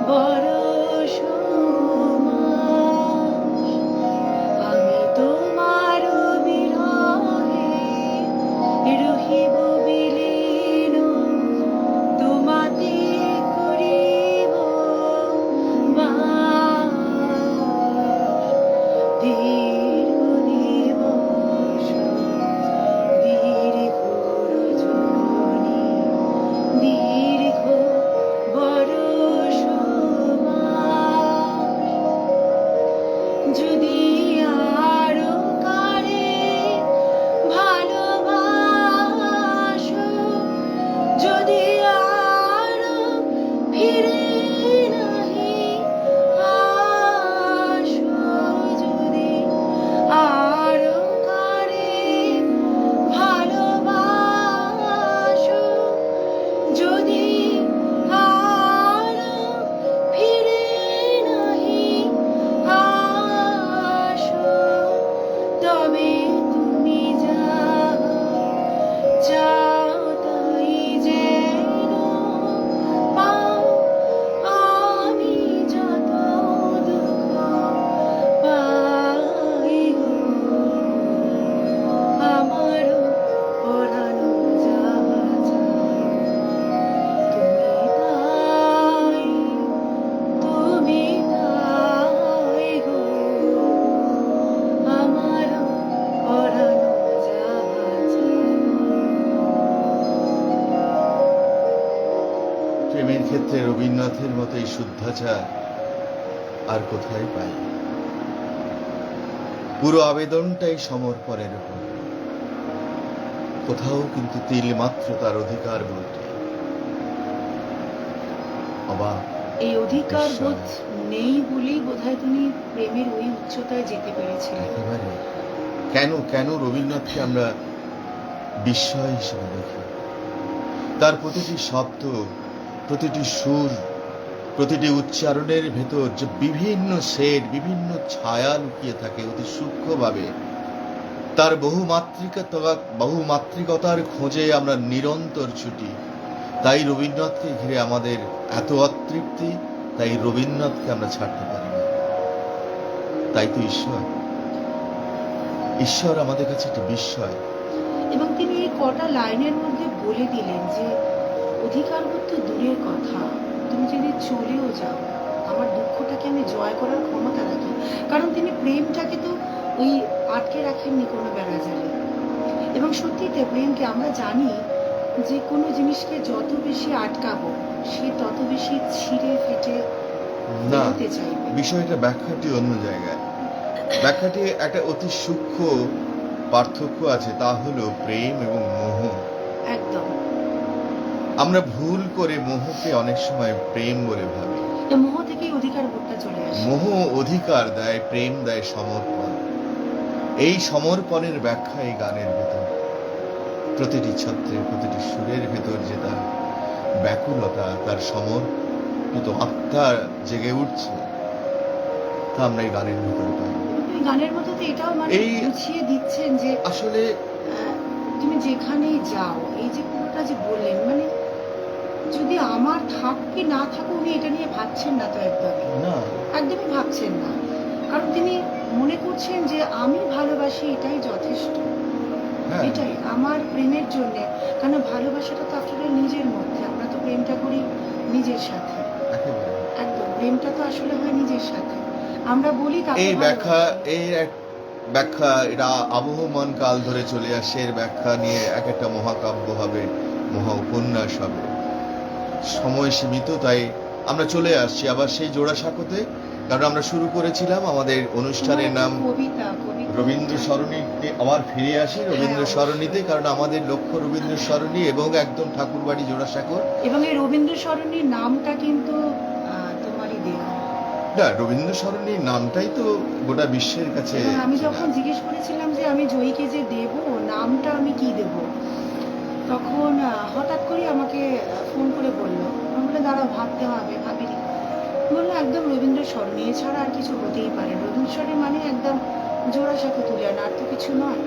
বরষ মাস আমি তোমার বিরহে রহিব বিলীন, তোমাতে করিব বাস। দীর্ঘ দিবস দীর্ঘ রজনী দীর্ঘ বরষ মাস, যদি আরো কারে ভালোবাসো, যদি আরো ফিরে নাহি আসো, যদি আরো কারে ভালোবাসো, যদি আরো ফিরে নাহি আসো, তবে তুমি চাও তাই যেন পাও, আমি যত দুঃখ পাই গো, আমারও পরানো যাহা চায়, তুমি তাই গো, আমারও পরানো যাহা চায়। প্রেমের ক্ষেত্রে রবীন্দ্রনাথের মতো এই শুদ্ধাচার আর কোথায় পাই? পুরো আবেদনটাই সমর্পণের উপর, কোথাও কিন্তু তিল মাত্র তার অধিকার বলতে অবাক। এই অধিকার বিস্ময়। বোধ নেই বলেই বোধহয় তিনি প্রেমের ওই উচ্চতায় যেতে পেরেছিলেন। একেবারে কেন কেন রবীন্দ্রনাথকে আমরা বিস্ময় হিসেবে দেখি? তার প্রতিটি শব্দ, প্রতিটি সুর, প্রতিটি উচ্চারণের ভেতর যে বিভিন্ন শেড, বিভিন্ন ছায়া লুকিয়ে থাকে অতি সূক্ষ্মভাবে, তার বহুমাত্রিকতার খোঁজে আমরা নিরন্তর ছুটি। তাই রবীন্দ্রনাথকে ঘিরে আমাদের এত অতৃপ্তি, তাই রবীন্দ্রনাথকে আমরা ছাড়তে পারি না। তাই তো ঈশ্বর আমাদের কাছে একটা বিস্ময়। এবং তিনি এই কটা লাইনের মধ্যে বলে দিলেন যে অধিকার বোধ তো দূরের কথা, তুমি যদি চলেও যাও আমার দুঃখটাকে আমি জয় করার ক্ষমতা রাখি। কারণ তিনি প্রেমটাকে তো ওই আটকে রাখেননি কোনো বেড়াজালে। এবং সত্যিতে প্রেমকে আমরা জানি যে কোনো জিনিসকে যত বেশি আটকাবো সে তত বেশি ছিঁড়ে ফেটে না, বেরোতে চাইবে। বিষয়টা ব্যাখ্যাটি অন্য জায়গায়। ব্যাখ্যাটি একটা অতি সূক্ষ্ম পার্থক্য আছে, তা হলো প্রেম এবং মোহ। একদম। আমরা ভুল করে মোহকে অনেক সময় প্রেম বলে ভাবি। এই মোহ থেকেই অধিকার বোধটা চলে আসে। মোহ অধিকার দেয়, প্রেম দেয় সমর্পণ। এই সমর্পণের ব্যাখ্যা এই গানের ভেতর, প্রতিটি ছত্রে, প্রতিটি সুরের ভেতর যে তার ব্যাকুলতা, তার সমর্পিত আত্মা জেগে উঠছে, তা আমরা এই গানের ভেতরে পাই। এই গানের মধ্যে তো এটাও মানে এই বুঝিয়ে দিচ্ছেন যে আসলে তুমি যেখানেই যাও, এই যে পুরোটা যে বললেন মানে যদি আমার থাক কি না থাকুক উনি এটা নিয়ে ভাবছেন না তো একদমই ভাবছেন না। কারণ তিনি মনে করছেন যে আমি ভালোবাসি এটাই যথেষ্ট, হ্যাঁ, এটাই আমার প্রেমের জন্য। কারণ ভালোবাসাটা তো আসলে নিজের মধ্যে, আমরা তো প্রেমটা করি নিজের সাথে। একেবারে। একদম, প্রেমটা তো আসলে হয় নিজের সাথে। আমরা বলি তাকে এই ব্যাখ্যা, ভালোবাসি। এই এক ব্যাখ্যা, এটা আবহমান কাল ধরে চলে আসে। এর ব্যাখ্যা নিয়ে এক একটা মহাকাব্য হবে, মহা উপন্যাস হবে। সময় সীমিত, তাই আমরা চলে আসছি আবার সেই জোড়াসাঁকোতে। কারণ আমরা শুরু করেছিলাম আমাদের অনুষ্ঠানের নাম কবিতা রবীন্দ্র সরণিতে, আবার ফিরে আসি রবীন্দ্র সরণিতে, কারণ আমাদের লক্ষ্য রবীন্দ্র সরণি এবং একদম ঠাকুরবাড়ি জোড়াসাঁকোর। এবং এই রবীন্দ্র সরণির নামটা কিন্তু তোমারই দেওয়া। না, রবীন্দ্র সরণির নামটাই তো গোটা বিশ্বের কাছে। এবং আমি যখন জিজ্ঞেস করেছিলাম যে আমি জয়ীকে যে দেব নামটা আমি কি দেব, তখন হঠাৎ করে আমাকে ফোন করে বললো, আমি বলে দাঁড়াও ভাবতে হবে, ভাবিনি। বললো একদম রবীন্দ্র সরণি, এছাড়া আর কিছু হতেই পারে। রবীন্দ্র সরণি মানে একদম জোড়াসাঁকো তুলে আনা, আর তো কিছু নয়।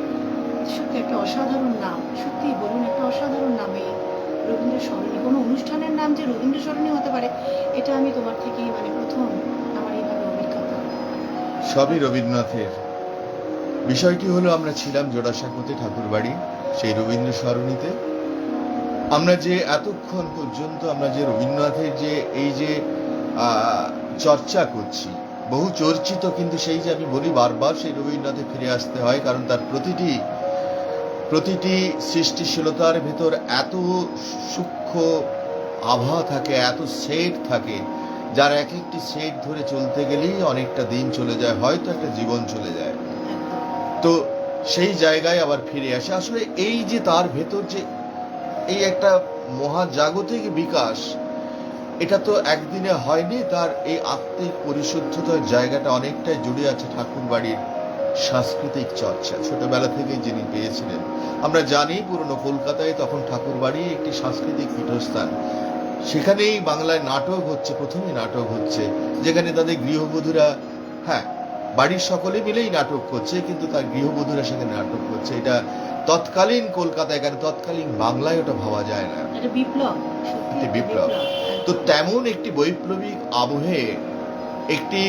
সত্যি একটা অসাধারণ নাম, সত্যি বলুন একটা অসাধারণ নাম এই রবীন্দ্র সরণি, কোনো অনুষ্ঠানের নাম যে রবীন্দ্র সরণি হতে পারে, এটা আমি তোমার থেকেই মানে প্রথম আমার এইভাবে অভিজ্ঞতা। সবই রবীন্দ্রনাথের। বিষয়টি হলো, আমরা ছিলাম জোড়াসাঁকোতে ঠাকুরবাড়ি, সেই রবীন্দ্র সরণিতে। আমরা যে এতক্ষণ পর্যন্ত আমরা যে রবীন্দ্রনাথের যে এই যে চর্চা করছি, বহু চর্চিত, কিন্তু সেই যে আমি বলি বারবার সেই রবীন্দ্রনাথে ফিরে আসতে হয়, কারণ তার প্রতিটি সৃষ্টিশীলতার ভেতর এত সূক্ষ্ম আভা থাকে, এত সেট থাকে, যার এক একটি সেট ধরে চলতে গেলেই অনেকটা দিন চলে যায়, হয়তো একটা জীবন চলে যায়। তো সেই জায়গায় আবার ফিরে আসে। আসলে এই যে তার ভেতর যে এই একটা মহাজাগতিক বিকাশ, এটা তো একদিনে হয়নি। তার এই আত্মিক পরিশুদ্ধতার জায়গাটা অনেকটাই জুড়ে আছে ঠাকুরবাড়ির সাংস্কৃতিক চর্চা, ছোটবেলা থেকেই যিনি পেয়েছিলেন। আমরা জানি পুরনো কলকাতায় তখন ঠাকুরবাড়ি একটি সাংস্কৃতিক পীঠস্থান। সেখানেই বাংলায় নাটক হচ্ছে, প্রথমেই নাটক হচ্ছে, যেখানে তাদের গৃহবধূরা, হ্যাঁ, বাড়ির সকলে মিলেই নাটক করছে, কিন্তু তার গৃহবধূরা সেখানে নাটক করছে। এটা তৎকালীন কলকাতায়, কেন তৎকালীন বাংলায় ওটা ভাবা যায় না। এটা বিপ্লব, সত্যি একটি একটা বিপ্লব। তো তেমন একটি বৈপ্লবিক আবহে একটি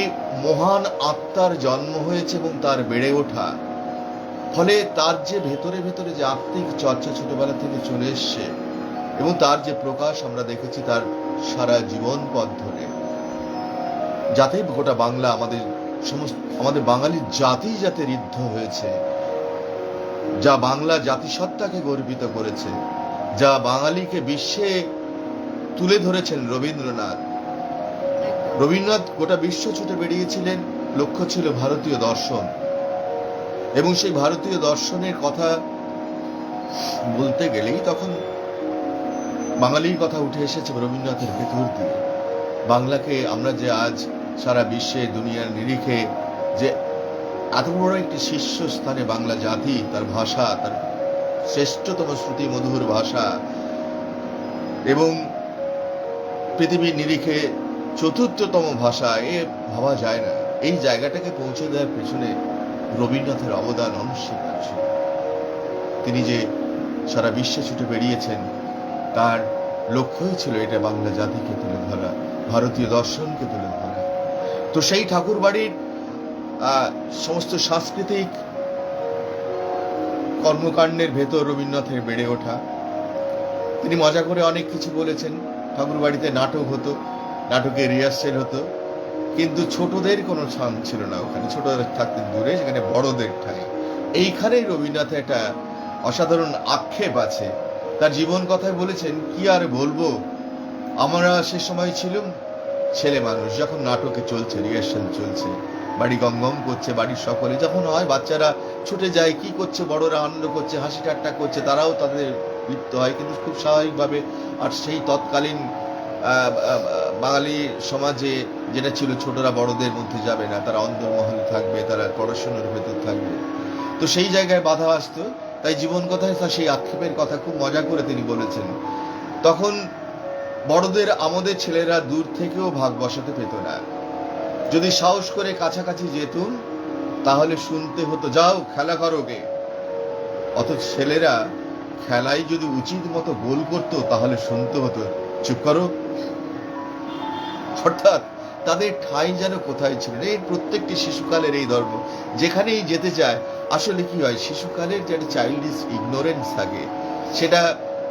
মহান আত্মার জন্ম হয়েছে এবং তার বেড়ে ওঠা, ফলে তার যে ভেতরে ভেতরে যে আত্মিক চর্চা ছোটবেলা থেকে চলে এসছে, এবং তার যে প্রকাশ আমরা দেখেছি তার সারা জীবন পথ ধরে, যাতে গোটা বাংলা, আমাদের বাঙালি জাতি যাতে ঋদ্ধ হয়েছে, যা বাংলা জাতিসত্তাকে গর্বিত করেছে, যা বাঙালিকে বিশ্বে তুলে ধরেছেন রবীন্দ্রনাথ। গোটা বিশ্ব ছুটে বেরিয়েছিলেন, লক্ষ্য ছিল ভারতীয় দর্শন, এবং সেই ভারতীয় দর্শনের কথা বলতে গেলেই তখন বাঙালির কথা উঠে এসেছে রবীন্দ্রনাথের ভেতর দিয়ে। বাংলাকে আমরা যে আজ সারা বিশ্বে, দুনিয়ার নিরিখে যে এত বড় একটি শীর্ষস্থানে বাংলা জাতি, তার ভাষা, তার শ্রেষ্ঠতম শ্রুতি মধুর ভাষা, এবং পৃথিবীর নিরিখে চতুর্থতম ভাষা, এ ভাবা যায় না। এই জায়গাটাকে পৌঁছে দেওয়ার পেছনে রবীন্দ্রনাথের অবদান অনস্বীকার্য। তিনি যে সারা বিশ্বে ছুটে বেরিয়েছেন, তার লক্ষ্যই ছিল এটা বাংলা জাতিকে তুলে ধরা, ভারতীয় দর্শনকে তুলে ধরা। তো সেই ঠাকুরবাড়ির সমস্ত সাংস্কৃতিক কর্মকাণ্ডের ভেতর রবীন্দ্রনাথের বেড়ে ওঠা। তিনি মজা করে অনেক কিছু বলেছেন। ঠাকুরবাড়িতে নাটক হতো, নাটকের রিহার্সেল হতো, কিন্তু ছোটদের কোনো স্থান ছিল না ওখানে। ছোটদের থাকতেন দূরে, সেখানে বড়দের ঠাঁই। এইখানেই রবীন্দ্রনাথের একটা অসাধারণ আক্ষেপ আছে। তার জীবন কথায় বলেছেন, কি আর বলবো, আমরা সে সময় ছিলাম ছেলে মানুষ, যখন নাটকে চলছে, রিহার্সেল চলছে, বাড়ি গমগম করছে, বাড়ির সকলে যখন হয়, বাচ্চারা ছুটে যায়, কি করছে, বড়রা আনন্দ করছে, হাসি ঠাট্টা করছে, তারাও তাদের লিপ্ত হয়, কিন্তু খুব স্বাভাবিকভাবে। আর সেই তৎকালীন বাঙালি সমাজে যেটা ছিল, ছোটরা বড়দের মধ্যে যাবে না, তারা অন্দরমহলে থাকবে, তারা পড়াশোনার ভেতর থাকবে। তো সেই জায়গায় বাধা আসতো। তাই জীবন কথায় তার সেই আক্ষেপের কথা খুব মজা করে তিনি বলেছেন, তখন বড়দের আমাদের ছেলেরা দূর থেকেও ভাগ বসাতে পেত না। যদি সাহস করে কাছাকাছি যেতুম, তাহলে শুনতে হতো, যাও খেলা করো গে। অথচ ছেলেরা খেলায় যদি উচিত মতো গোল করতো, তাহলে শুনতে হতো, চুপ করো। অর্থাৎ তাদের ঠাঁই যেন কোথায় ছিল। এই প্রত্যেকটি শিশুকালের এই ধর্ম, যেখানেই যেতে চায়, আসলে কি হয়, শিশুকালের যে একটা চাইল্ডিশ ইগনোরেন্স থাকে, সেটা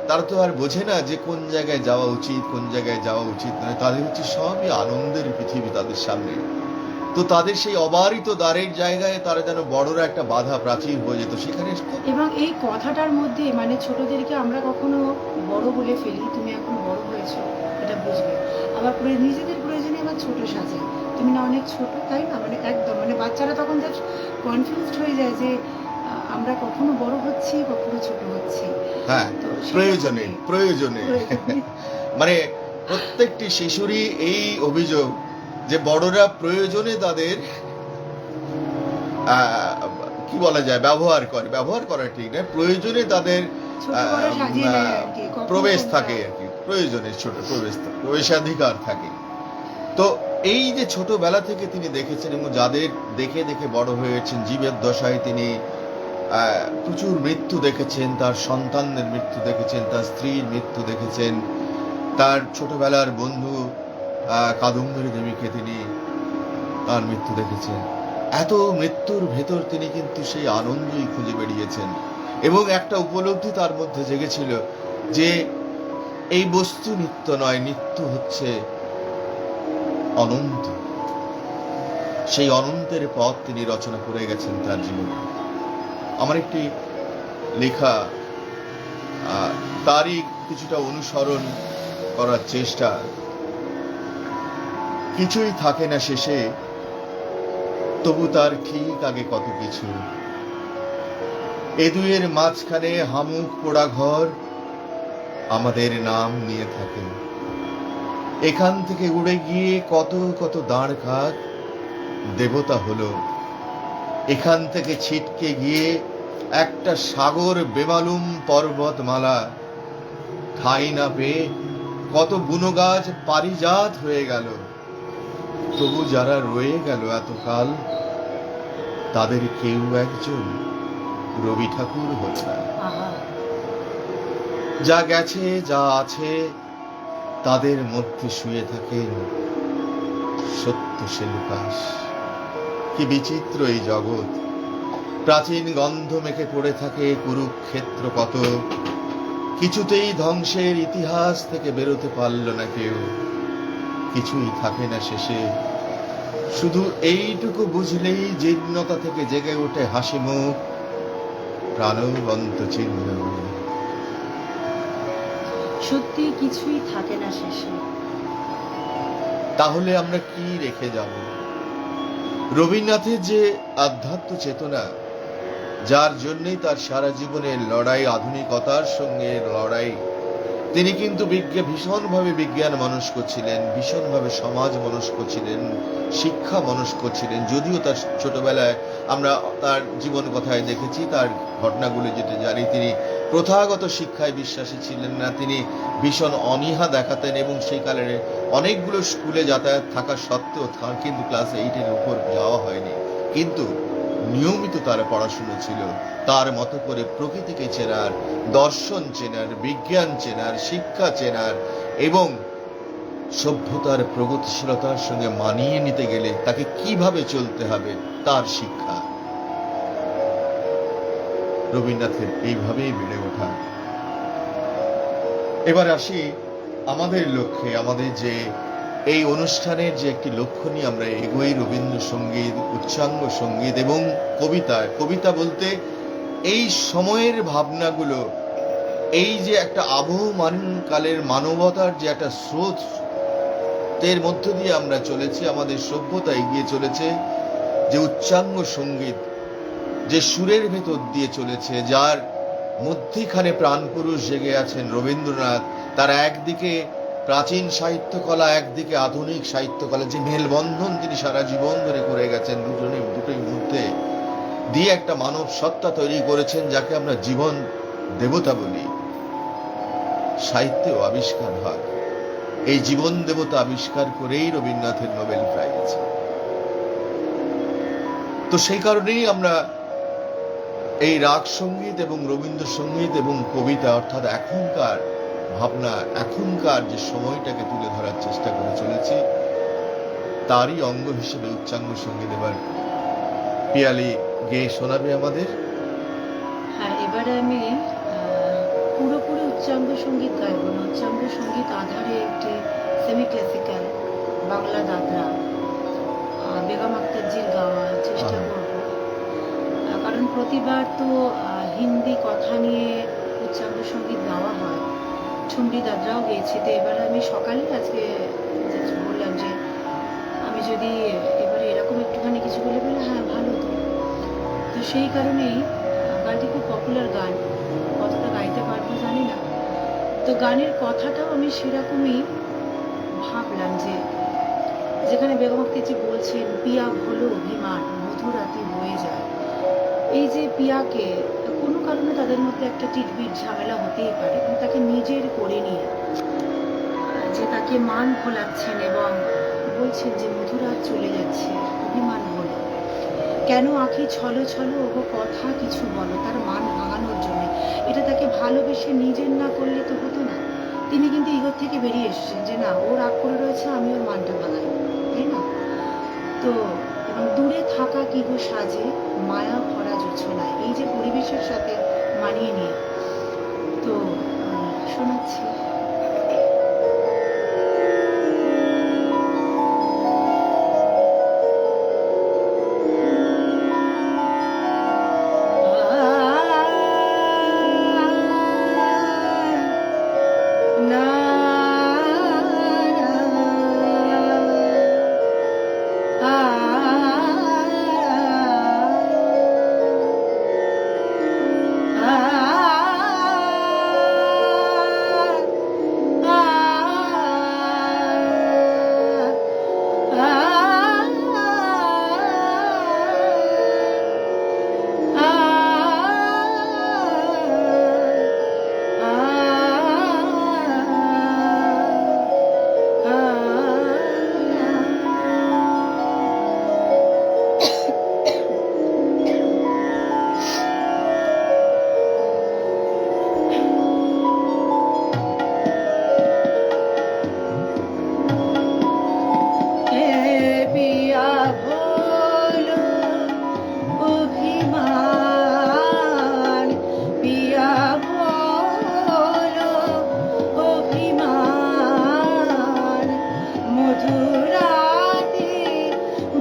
তারা তো আর বোঝে না যে কোন জায়গায় যাওয়া উচিত, কোন জায়গায় যাওয়া উচিত নয়। তাদের হচ্ছে সবই আনন্দের পৃথিবী তাদের সামনে। তো তাদের সেই অবারিত দ্বারের জায়গায় তারা যেন বড়রা একটা বাধা প্রাচীর হয়ে যেত সেখানে। এবং এই কথাটার মধ্যে মানে ছোটদেরকে আমরা কখনো বড় বলে ফেলি, তুমি এখন বড় হয়েছো, এটা বুঝবে। আবার নিজেদের প্রয়োজনে আবার ছোট সাজে, তুমি না অনেক ছোট, তাই না, মানে একদম মানে বাচ্চারা তখন জাস্ট কনফিউজড হয়ে যায় যে আমরা কখনো বড় হচ্ছি, কখনো ছোট হচ্ছি। হ্যাঁ, প্রয়োজনে মানে প্রত্যেকটি শিশুরই এই অভিযোগ যে বড়রা প্রয়োজনে তাদের কি বলা যায়, ব্যবহার করা ঠিক না, প্রয়োজনে তাদের প্রবেশ থাকে আর কি, প্রয়োজনে ছোট প্রবেশাধিকার থাকে। তো এই যে ছোটবেলা থেকে তিনি দেখেছেন, এবং যাদের দেখে দেখে বড় হয়েছেন, জীবের দশায় তিনি প্রচুর মৃত্যু দেখেছেন, তার সন্তানদের মৃত্যু দেখেছেন, তার স্ত্রীর মৃত্যু দেখেছেন, তার ছোটবেলার বন্ধু কাদম্বরী দেবীকে তিনি তার মৃত্যু দেখেছেন। এত মৃত্যুর ভেতর তিনি কিন্তু সেই আনন্দই খুঁজে বেরিয়েছেন এবং একটা উপলব্ধি তার মধ্যে জেগেছিল যে এই বস্তু নিত্য নয়, নিত্য হচ্ছে অনন্ত। সেই অনন্তের পথ তিনি রচনা করে গেছেন তার জীবনে। আমার একটি লেখা তারই কিছুটা অনুসরণ করার চেষ্টা। কিছুই থাকে না শেষে, তবু তার ঠিক আগে কত কিছু। এ দুয়ের মাঝখানে হামুক পোড়া ঘর আমাদের নাম নিয়ে থাকে। এখান থেকে উড়ে গিয়ে কত কত দাঁড় কাক দেবতা হলো। এখান থেকে ছিটকে গিয়ে একটা সাগর বেমালুম পর্বতমালা ঠাঁই না পেয়ে কত বুনো গাছ পারিজাত হয়ে গেল। তবু যারা রয়ে গেল এতকাল, তাদের কেউ একজন রবি ঠাকুর হল না। যা গেছে যা আছে তাদের মধ্যে শুয়ে থাকেন সত্য সেলুকাস। কি বিচিত্র এই জগৎ! প্রাচীন গন্ধ মেখে পড়ে থাকে কুরুক্ষেত্র কত, কিছুতেই ধ্বংসের ইতিহাস থেকে বেরোতে পারল না কেউ। কিছুই থাকে না শেষে, শুধু এইটুকু বুঝলেই জীর্ণতা থেকে জেগে ওঠে হাসি মুখ, প্রাণবন্ত চিহ্ন। সত্যি কিছুই থাকে না শেষে। তাহলে আমরা কি রেখে যাব? রবীন্দ্রনাথের যে আধ্যাত্ম চেতনা, যার জন্যই তার সারা জীবনের লড়াই, আধুনিকতার সঙ্গে লড়াই। তিনি কিন্তু ভীষণভাবে বিজ্ঞান মনস্ক ছিলেন, ভীষণভাবে সমাজ মনস্ক ছিলেন, শিক্ষা মনস্ক ছিলেন। যদিও তার ছোটবেলায় আমরা তার জীবন কথায় দেখেছি, তার ঘটনাগুলো যেটা জানি, তিনি প্রথাগত শিক্ষায় বিশ্বাসী ছিলেন না। তিনি ভীষণ অনীহা দেখাতেন এবং সেই কালে অনেকগুলো স্কুলে যাতায়াত থাকা সত্ত্বেও তার কিন্তু ক্লাস 8-এর উপর যাওয়া হয়নি। কিন্তু নিয়মিত তার পড়াশুনো ছিল, তার মতো করে প্রকৃতিকে চেনার, দর্শন চেনার, বিজ্ঞান চেনার, শিক্ষা চেনার এবং সভ্যতার প্রগতিশীলতার সঙ্গে মানিয়ে নিতে গেলে তাকে কিভাবে চলতে হবে তার শিক্ষা। রবীন্দ্রনাথের এইভাবেই বেড়ে ওঠা। এবার আসি আমাদের লক্ষ্যে। আমাদের যে এই অনুষ্ঠানের যে একটি লক্ষ্য নিয়ে আমরা এগোই, রবীন্দ্রসঙ্গীত, উচ্চাঙ্গ সঙ্গীত এবং কবিতা। কবিতা বলতে এই সময়ের ভাবনাগুলো, এই যে একটা আবহমান কালের মানবতার যে একটা স্রোত, এর মধ্য দিয়ে আমরা চলেছি, আমাদের সভ্যতা এগিয়ে চলেছে। যে উচ্চাঙ্গ সঙ্গীত, যে সুরের ভেতর দিয়ে চলেছে, যার মধ্যিখানে প্রাণপুরুষ জেগে আছেন রবীন্দ্রনাথ। তার একদিকে প্রাচীন সাহিত্যকলা, একদিকে আধুনিক সাহিত্যকলা, যে মেলবন্ধন তিনি সারা জীবন ধরে করে গেছেন, দুটোই মধ্যে দিয়ে একটা মানব সত্তা তৈরি করেছেন, যাকে আমরা জীবন দেবতা বলি। সাহিত্যেও আবিষ্কার হয়। এই জীবন দেবতা আবিষ্কার করেই রবীন্দ্রনাথের নোবেল প্রাইজ। তো সেই কারণেই আমরা এই রাগ সঙ্গীত এবং রবীন্দ্রসঙ্গীত এবং কবিতা, অর্থাৎ এখনকার ভাবনা, এখনকার যে সময়টাকে তুলে ধরার চেষ্টা করে চলেছি, তারই অঙ্গ হিসেবে উচ্চাঙ্গ সঙ্গীত এবার পিয়ালি গেয়ে শোনাবে আমাদের। হ্যাঁ, এবারে আমি পুরোপুরি উচ্চাঙ্গ সঙ্গীত গাইব না। উচ্চাঙ্গ সঙ্গীত আধারে একটি সেমি ক্লাসিক্যাল বাংলা দাদরা বেগম আক্তারজির গাওয়ার চেষ্টা করব। কারণ প্রতিবার তো হিন্দি কথা নিয়ে উচ্চাঙ্গ সঙ্গীত গাওয়া হয়, ঠুমরি দাদরাও গেয়েছি। তো এবার আমি সকালে আজকে বললাম যে আমি যদি এবারে এরকম একটুখানি কিছু বলে হ্যাঁ ভালো। তো সেই কারণেই গানটি খুব পপুলার গান, কতটা গাইতে পারবো জানি না। তো গানের কথাটাও আমি সেরকমই ভাবলাম, যে যেখানে বেগম আক্তারজি বলছেন পিয়া হলো অভিমান, মধুরাতি বয়ে যায়। এই যে পিয়াকে কোনো কারণে তাদের মধ্যে একটা টিটবিট ঝামেলা হতেই পারে, কিন্তু তাকে নিজের করে নিয়ে যে তাকে মান ভোলাচ্ছেন এবং বলছেন যে মধুরাত চলে যাচ্ছে, অভিমান হলো। কেন আঁখি ছলো ছলো ওগো কথা কিছু বলো, তার মান ভাঙানোর জন্য। এটা তাকে ভালোবেসে নিজের না করলে তো হতো না। তিনি কিন্তু ইগোর থেকে বেরিয়ে এসেছেন যে না, ও রাগ করে রয়েছে, আমি ওর মানটা ভাঙাই, তাই না? তো এবং দূরে থাকা কি গো সাজে মায়া ভরা জোছনায়, এই যে পরিবেশের সাথে মানিয়ে নিয়ে। তো শোনাচ্ছি। না পিয়া ভোলো অভিমান, পিয়া ভোলো অভিমান, মধুরাতে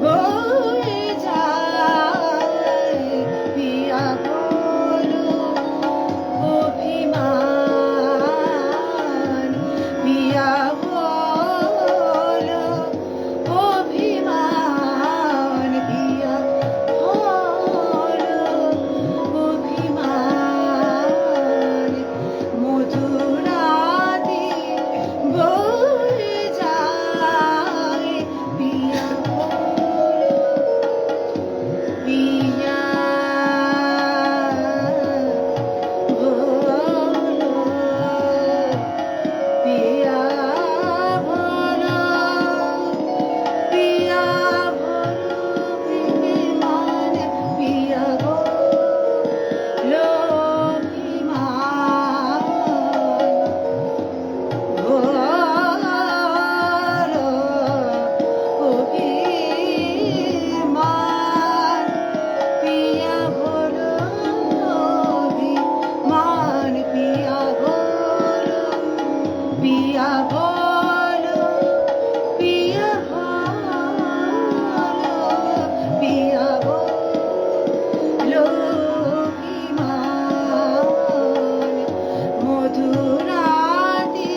বয়ে যায়, পিয়া ভোলো অভিমান, পিয়া ভোলো অভিমান, পিয়া ভোলো অভিমান, মধুরাতে বয়ে যায়, পিয়া ভোলো, পিয়া ভোলো, পিয়া ভোলো, পিয়া ভোলো অভিমান, পিয়া ভোলো অভিমান, ভোলো অভিমান, পিয়া ভোলো অভিমান, পিয়া ভোলো, পিয়া ভোলো, পিয়া ভোলো, পিয়া ভোলো অভিমান, মধুরাতে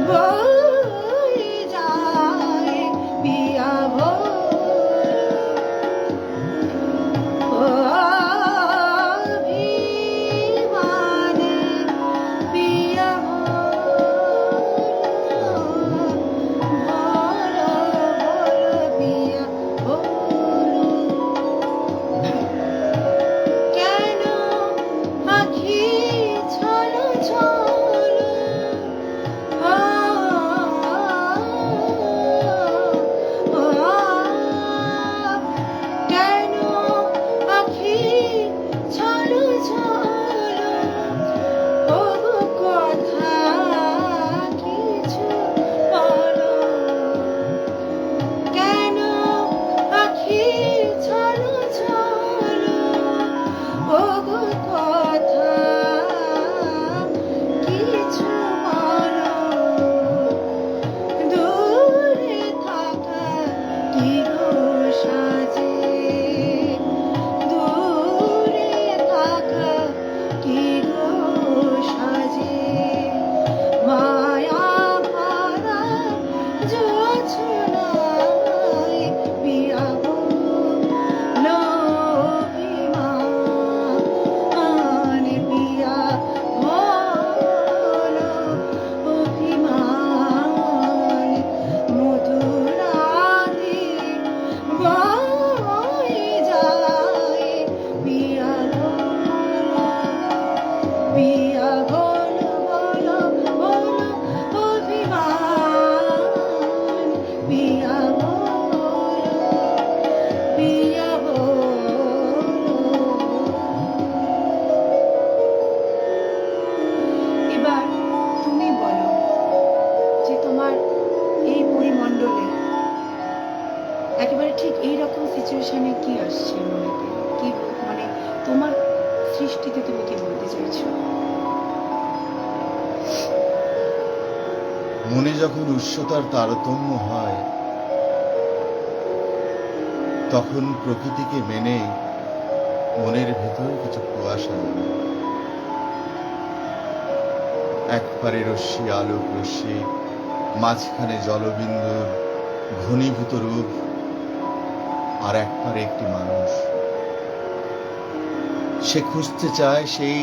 বয়ে যায়, পিয়া ভোলো অভিমান, পিয়া ভোলো, ভোলো, ভোলো, পিয়া ভোলো। কেন আঁখি ছলো ছলো, কেন আঁখি ছলো ছলো, ওগো কথা কিছু বলো, কেন আঁখি ছলো ছলো, ওগো কথা কিছু বলো, দূরে থাকা কি গো সাজে, দূরে থাকা কি গো সাজে, মায়া ভরা জোছনায়, পিয়া ভোলো অভিমান, পিয়া ভোলো অভিমান, মধুরাতে বয়ে যায়, পিয়া ভোলো, পিয়া ভোলো, ভোলো, ভোলো অভিমান, মণ্ডলে একেবারে ঠিক এইরকম সিচুয়েশনে কি আসছে মনেতে, কি মানে তোমার সৃষ্টিতে তুমি কি বলতে চাইছো? মনে যখন উচ্চতার তারতম্য হয়, তখন প্রকৃতিকে মেনে মনের ভেতর কিছু কুয়াশা নামে। একপারে রশ্মি, আলোক রশ্মি, মাঝখানে জলবিন্দুর ঘনীভূত রূপ, আর একপারে একটি মানুষ। সে খুঁজতে চায় সেই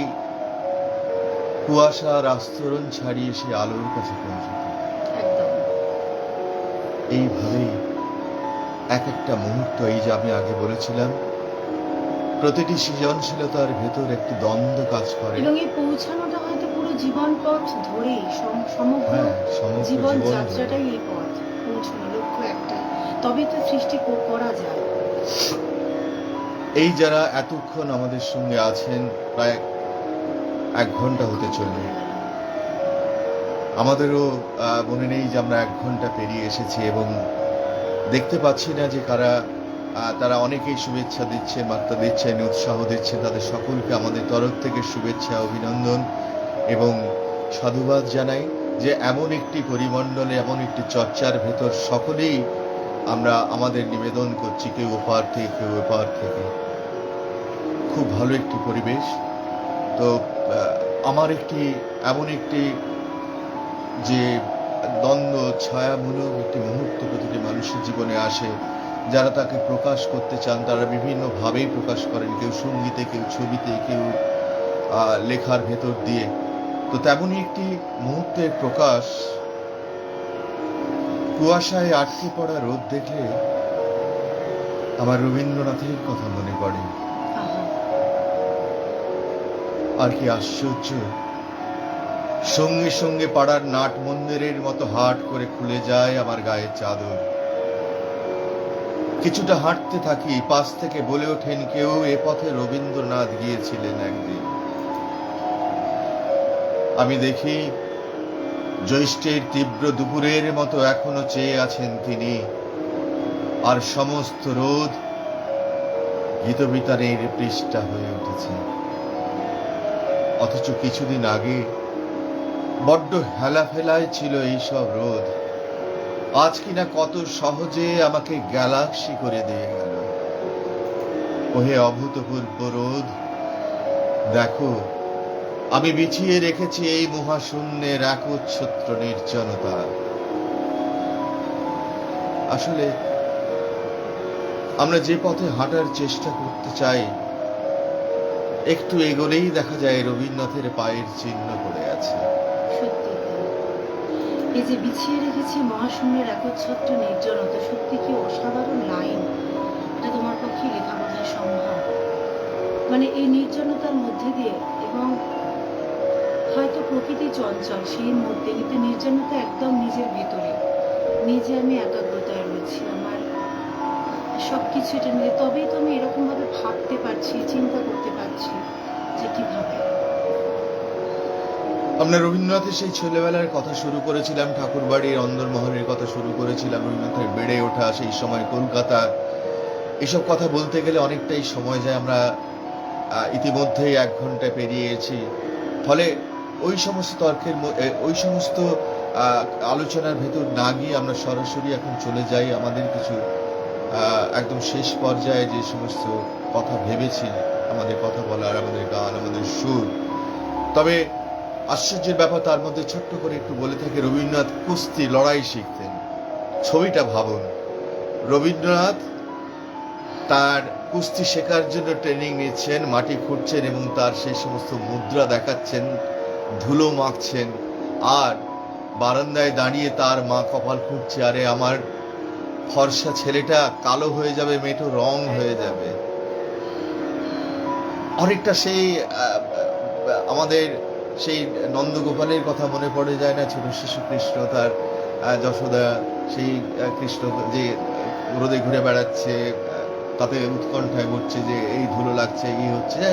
কুয়াশার আস্তরণ ছাড়িয়ে সে আলোর কাছে পৌঁছতে। একদম এইভাবেই এক একটা মুহূর্ত, এই যে আমি আগে বলেছিলাম, প্রতিটি সৃজনশীলতার ভেতর একটি দ্বন্দ্ব কাজ করে। এবং এই পৌঁছানোটা হয়তো পুরো জীবন পথ ধরেই সমগ্র হ্যাঁ, সমগ্র জীবন জীবন যাত্রাটাই এই পথ, পৌঁছানো লক্ষ্য একটাই, তবে তো সৃষ্টি করা যায়। এই যারা এতক্ষণ আমাদের সঙ্গে আছেন, প্রায় 1 ঘন্টা হতে চলবে, আমাদেরও মনে নেই যে আমরা 1 ঘন্টা পেরিয়ে এসেছি, এবং দেখতে পাচ্ছি না যে তারা অনেকেই শুভেচ্ছা দিচ্ছেন, বার্তা দিচ্ছেন, উৎসাহ দিচ্ছেন। তাদের সকলকে আমাদের তরফ থেকে শুভেচ্ছা, অভিনন্দন এবং সাধুবাদ জানাই যে এমন একটি পরিমণ্ডলে, এমন একটি চর্চার ভেতর সকলেই আমরা আমাদের নিবেদন করছি, কেউ ওপার থেকে কেউ ওপার থেকে। খুব ভালো একটি পরিবেশ। তো আমার এমন একটি যে দ্বন্দ্ব ছায়ামূলক একটি মুহূর্ত প্রতিটি মানুষের জীবনে আসে, যারা তাকে প্রকাশ করতে চান তারা বিভিন্নভাবেই প্রকাশ করেন, কেউ সঙ্গীতে, কেউ ছবিতে, কেউ লেখার ভেতর দিয়ে। তো তেমনই একটি মুহূর্তের প্রকাশ, কুয়াশায় আটকে পড়া রোদ দেখলে আমার রবীন্দ্রনাথের কথা মনে পড়ে। আহা, আর কি আশ্চর্য, সঙ্গে সঙ্গে পাড়ার নাট মন্দিরের মতো হাট করে খুলে যায় আমার গায়ের চাদর। কিছুটা হাঁটতে থাকি, পাশ থেকে বলে ওঠেন কেউ, এ পথে রবীন্দ্রনাথ গিয়েছিলেন একদিন। আমি দেখি জ্যৈষ্ঠের তীব্র দুপুরের মতো এখনো চেয়ে আছেন তিনি, আর সমস্ত রোদ গীতবিতানের পৃষ্ঠা হয়ে উঠেছে। অথচ কিছুদিন আগে বড্ড হেলাফেলায় ছিল এইসব রোদ, আজ কিনা কত সহজে আমাকে গ্যালাক্সি করে দিয়ে গেল। ওহে অভূতপূর্ব রোদ, দেখো আমি বিছিয়ে রেখেছি এই মহাশূন্যের একচ্ছত্র নির্জনতা। আসলে আমরা যে পথে হাঁটার চেষ্টা করতে চাই, একটু এগোলেই দেখা যায় রবীন্দ্রনাথের পায়ের চিহ্ন পড়ে আছে। সত্যি তাই। এই যে বিছিয়ে রেখেছি মহাশূন্যের একচ্ছত্র নির্জনতা, সত্যি কি অসাধারণ লাইন! এটা তোমার পক্ষে লেখা বোঝা সম্ভব? মানে এই নির্জনতার মধ্যে দিয়ে, এবং হয়তো প্রকৃতি চঞ্চল সেই মধ্যে, কিন্তু নির্জনতা একদম নিজের ভেতরে, নিজে আমি একাগ্রতায় রয়েছি, আমার সবকিছু এটা নিয়ে, তবেই তো আমি এরকম ভাবে ভাবতে পারছি, চিন্তা করতে পারছি যে কিভাবে। আমরা রবীন্দ্রনাথের সেই ছেলেবেলার কথা শুরু করেছিলাম, ঠাকুরবাড়ির অন্দরমহলের কথা শুরু করেছিলাম, রবীন্দ্রনাথের বেড়ে ওঠা সেই সময় কলকাতা। এসব কথা বলতে গেলে অনেকটাই সময় যায়, আমরা ইতিমধ্যেই 1 ঘন্টা পেরিয়েছি। ফলে ওই সমস্ত ওই সমস্ত আলোচনার ভেতর না গিয়ে আমরা সরাসরি এখন চলে যাই আমাদের কিছু একদম শেষ পর্যায়ে যে সমস্ত কথা ভেবেছি, আমাদের কথা বলার, আমাদের গান, আমাদের সুর। তবে আশ্চর্যের ব্যাপার, তার মধ্যে ছোট্ট করে একটু বলে থাকি, রবীন্দ্রনাথ কুস্তি লড়াই শিখতেন। ছবিটা ভাবুন, রবীন্দ্রনাথ তার কুস্তি শেখার জন্য ট্রেনিং নিচ্ছেন, মাটি খুঁড়ছেন এবং তার সেই সমস্ত মুদ্রা দেখাচ্ছেন, ধুলো মাখছেন, আর বারান্দায় দাঁড়িয়ে তার মা কপাল খুঁড়ছে, আরে আমার ফর্সা ছেলেটা কালো হয়ে যাবে, মেটো রং হয়ে যাবে। অনেকটা সেই আমাদের সেই নন্দগোপালের কথা মনে পড়ে যায় না, ছোট শিশু কৃষ্ণ, তার যশোদা, সেই কৃষ্ণ যে রোদে ঘুরে বেড়াচ্ছে, তাতে উৎকণ্ঠায় ঘুরছে যে এই ধুলো লাগছে, এই হচ্ছে,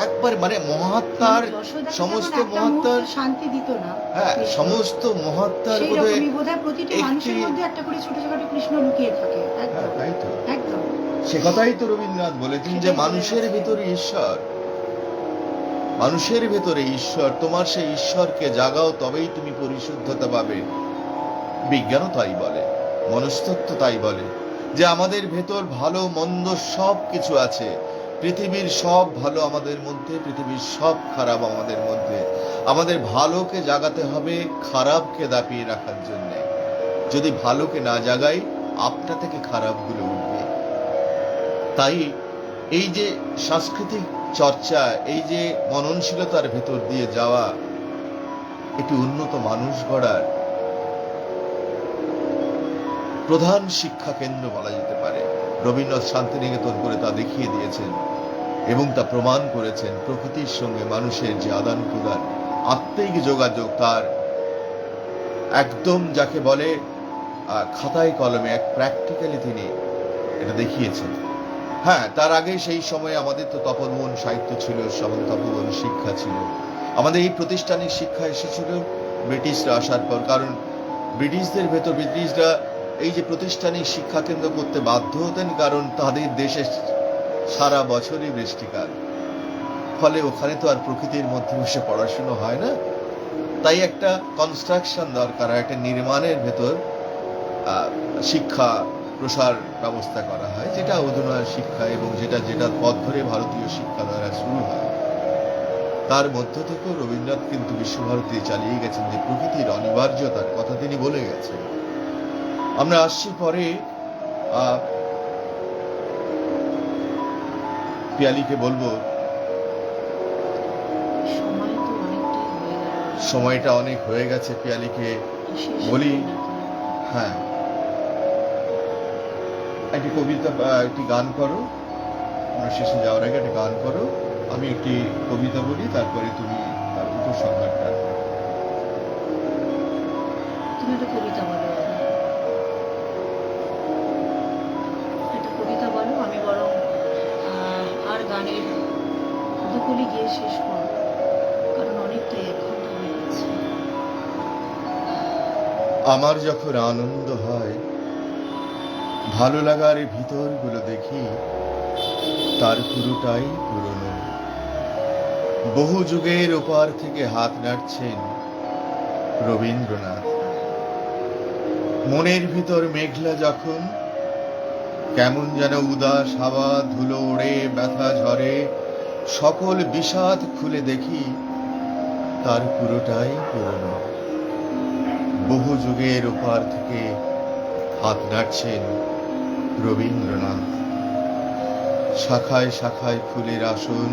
একবার মানে মহাত্মার যশোদাকে সমস্ত যেমন একটা মহাত্মার মুহূর্ত শান্তি দিত না হ্যাঁ কৃষ্ণ, সমস্ত মহাত্মার সেই বোধহয় রকমই বোধহয় প্রতিটি মানুষের একটি- মধ্যে একটা করে ছোটখাটো কৃষ্ণ লুকিয়ে থাকে। হ্যাঁ একদম তাই তো, একদম সে কথাই তো রবীন্দ্রনাথ বলেছেন যে সেটাই বলে মানুষের গেছেন। ভিতরে ঈশ্বর, মানুষের ভেতরে ঈশ্বর, তোমার সেই ঈশ্বরকে জাগাও তবেই তুমি পরিশুদ্ধতা পাবে। বিজ্ঞানও তাই বলে, মনস্তত্ত্ব তাই বলে যে আমাদের ভেতর ভালো মন্দ সব কিছু আছে। পৃথিবীর সব ভালো আমাদের মধ্যে, পৃথিবীর সব খারাপ আমাদের মধ্যে। আমাদের ভালোকে জাগাতে হবে খারাপকে দাপিয়ে রাখার জন্যে। যদি ভালোকে না জাগাই আপনা থেকে খারাপগুলো উঠবে। তাই এই যে সাংস্কৃতিক চর্চা, এই যে মননশীলতার ভেতর দিয়ে যাওয়া, একটি উন্নত মানুষ গড়ার প্রধান শিক্ষা কেন্দ্র বলা যেতে পারে। রবীন্দ্রনাথ শান্তিনিকেতন করে তা দেখিয়ে দিয়েছেন এবং তা প্রমাণ করেছেন। প্রকৃতির সঙ্গে মানুষের যে আদান প্রদান, আত্মিক যোগাযোগ, তার একদম যাকে বলে খাতায় কলমে এক প্র্যাকটিক্যালি তিনি এটা দেখিয়েছেন। হ্যাঁ, তার আগে সেই সময় আমাদের তো তপোবন সাহিত্য ছিল, আমাদের তপোবন শিক্ষা ছিল। আমাদের এই প্রতিষ্ঠানিক শিক্ষা এসেছিল ব্রিটিশরা আসার পর। কারণ ব্রিটিশরা এই যে প্রতিষ্ঠানিক শিক্ষা কেন্দ্র করতে বাধ্য হতেন, কারণ তাদের দেশে সারা বছরই বৃষ্টিকাল, ফলে ওখানে তো আর প্রকৃতির মধ্যে বসে পড়াশুনো হয় না। তাই একটা কনস্ট্রাকশন দরকার, একটা নির্মাণের ভেতর শিক্ষা প্রসার ব্যবস্থা করা হয়, যেটা অধুনা শিক্ষা এবং যেটা পথ ধরে ভারতীয় শিক্ষা দ্বারা শুরু হয়। তার মধ্য থেকেও রবীন্দ্রনাথ কিন্তু বিশ্বভারতী চালিয়ে গেছেন যে প্রকৃতির অনিবার্যতার কথা তিনি বলে গেছেন। আমরা আসছি পরে পিয়ালিকে বলবো, সময় তো অনেকটাই হয়ে গেল, সময়টা অনেক হয়ে গেছে, পিয়ালিকে শেষ বলি। করি নাকি? হ্যাঁ, একটি কবিতা একটি গান করো, আমরা শেষে যাওয়ার আগে একটা গান করো, আমি একটি কবিতা বলি, তারপরে তুমি তার উপসংহারটা। তুমি একটা কবিতা বলো, একটা কবিতা বলো, আমি বরং আর গানের দুকলি গিয়ে শেষ করো, কারণ অনেকটাই 1 ঘন্টা হয়ে গেছে। আমার যখন আনন্দ হয়, ভালো লাগার ভিতরগুলো দেখি, তার পুরোটাই পুরনো। বহু যুগের ওপার থেকে হাত নাড়ছেন রবীন্দ্রনাথ। মনের ভিতর মেঘলা যখন, কেমন যেন উদাস হাওয়া, ধুলো ওড়ে, ব্যথা ঝরে, সকল বিষাদ খুলে দেখি, তার পুরোটাই পুরনো। বহু যুগের ওপার থেকে হাত নাড়ছেন রবীন্দ্রনাথ। শাখায় শাখায় ফুলের আসন,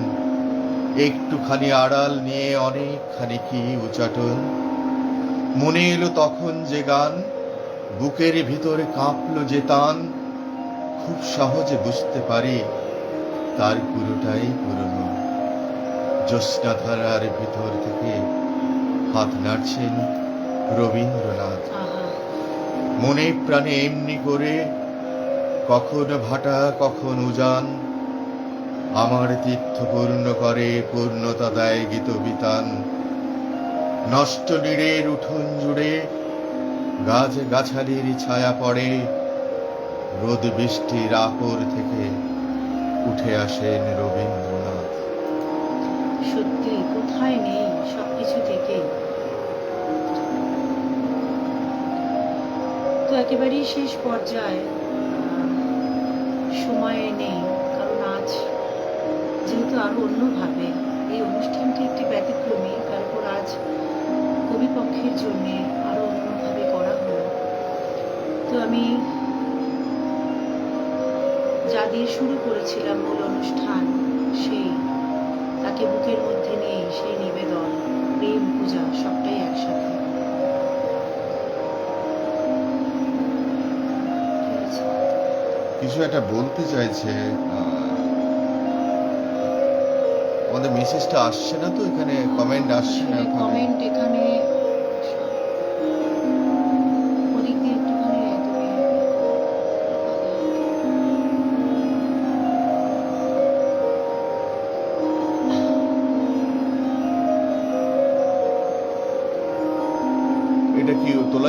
একটুখানি আড়াল নিয়ে অনেকখানি কি উচাটন। মনে এলো তখন যে গান, বুকের ভিতরে কাঁপলো যে তান, খুব সহজে বুঝতে পারি তার পুরোটাই পুরনো। জ্যোৎস্নাধারার ভিতর থেকে হাত নাড়ছেন রবীন্দ্রনাথ। আহা, মনে প্রাণে এমনি করে, কখন ভাটা কখন উজান, আমার তীর্থ পূর্ণ করে, পূর্ণতা দেয় গীত বিতান। নষ্ট নীড়ের উঠোন জুড়ে গাছ গাছালির ছায়া পড়ে, রোদ বৃষ্টির আপর থেকে উঠে আসেন রবীন্দ্রনাথ। সত্যি কোথায় নেই সবকিছু থেকে। তো একেবারেই শেষ পর্যায়ে, সময় নেই, কারণ আজ যেহেতু আরো অন্যভাবে এই অনুষ্ঠানটি একটি ব্যতিক্রমী, তারপর আজ কবিপক্ষের জন্য আরো অন্যভাবে করা হলো। তো আমি যা দিয়ে শুরু করেছিলাম মূল অনুষ্ঠান, সেই তাকে বুকের মধ্যে নিয়ে সেই নিবেদন, প্রেম, পূজা সবটাই একসাথে। ঠিক আছে? কিছু একটা বলতে চাইছে, আমাদের মেসেজটা আসছে না তো, এখানে কমেন্ট আসছে না ওখানে। কমেন্ট এখানে ওদিক দিয়ে একটুখানি তুমি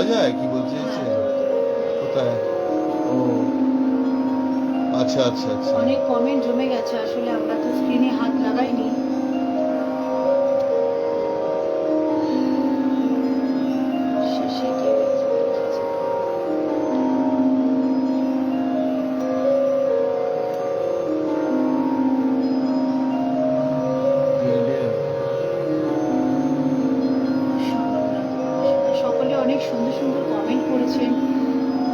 বলা যায় কি বলতে চাইছে? কোথায়? ও আচ্ছা আচ্ছা আচ্ছা। অনেক কমেন্ট জমে গেছে, আসলে আমরা তো স্ক্রিনে হাত লাগাইনি। শেষে কেউ লিখেছে, সকলে অনেক সুন্দর সুন্দর কমেন্ট করেছেন।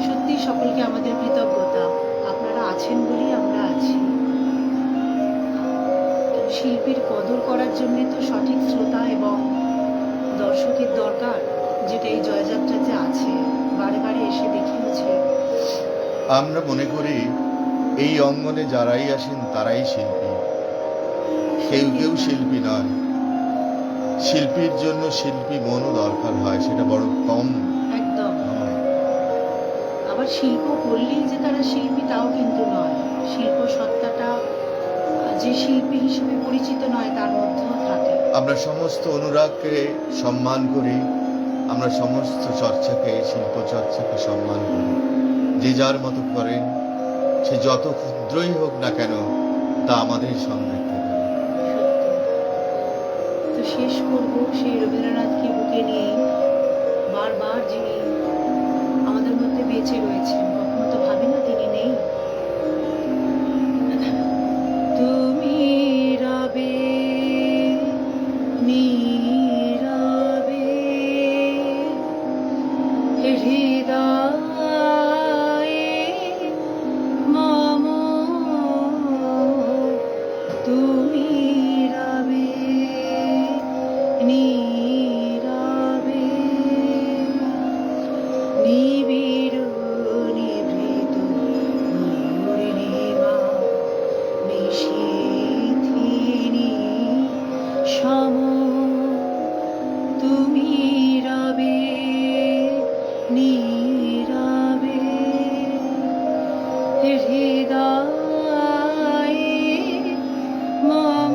সত্যি সকলকে আমাদের কৃতজ্ঞতা, আপনারা আছেন বলেই আমরা আছি। শিল্পীর কদর করার জন্য তো সঠিক শ্রোতা এবং দর্শকের দরকার, যেটা এই জয়যাত্রাতে আছে, বারে বারে এসে দেখিয়েছে। আমরা মনে করি এই অঙ্গনে যারাই আসেন তারাই শিল্পী, কেউ কেউ শিল্পী নয়। শিল্পীর জন্য শিল্পী মনও দরকার হয়, সেটা বড় কম একদম। নয়। আবার শিল্প করলেই যে তারা শিল্পী তাও কিন্তু নয়। শিল্প সত্তাটা যে শিল্পী হিসেবে পরিচিত নয় তার মধ্যেও থাকে। আমরা সমস্ত অনুরাগকে সম্মান করি, আমরা সমস্ত চর্চাকে, শিল্প চর্চাকে সম্মান করি। যে যার মতো করেন, সে যত ক্ষুদ্রই হোক না কেন, তা আমাদের সমৃদ্ধ করে। সত্যি। তো শেষ করব সেই রবীন্দ্রনাথকে বুকে নিয়ে, বারবার যিনি আমাদের মধ্যে বেঁচে রয়েছেন, কখনো তো ভাবি না তিনি নেই। তুমি রবে নীরবে হৃদয়ে মম, তুমি রবে নীরবে নিবিড় নিভৃত পূর্ণিমা নিশীথিনী সম, তুমি রবে নীরবে হৃদয়ে মম,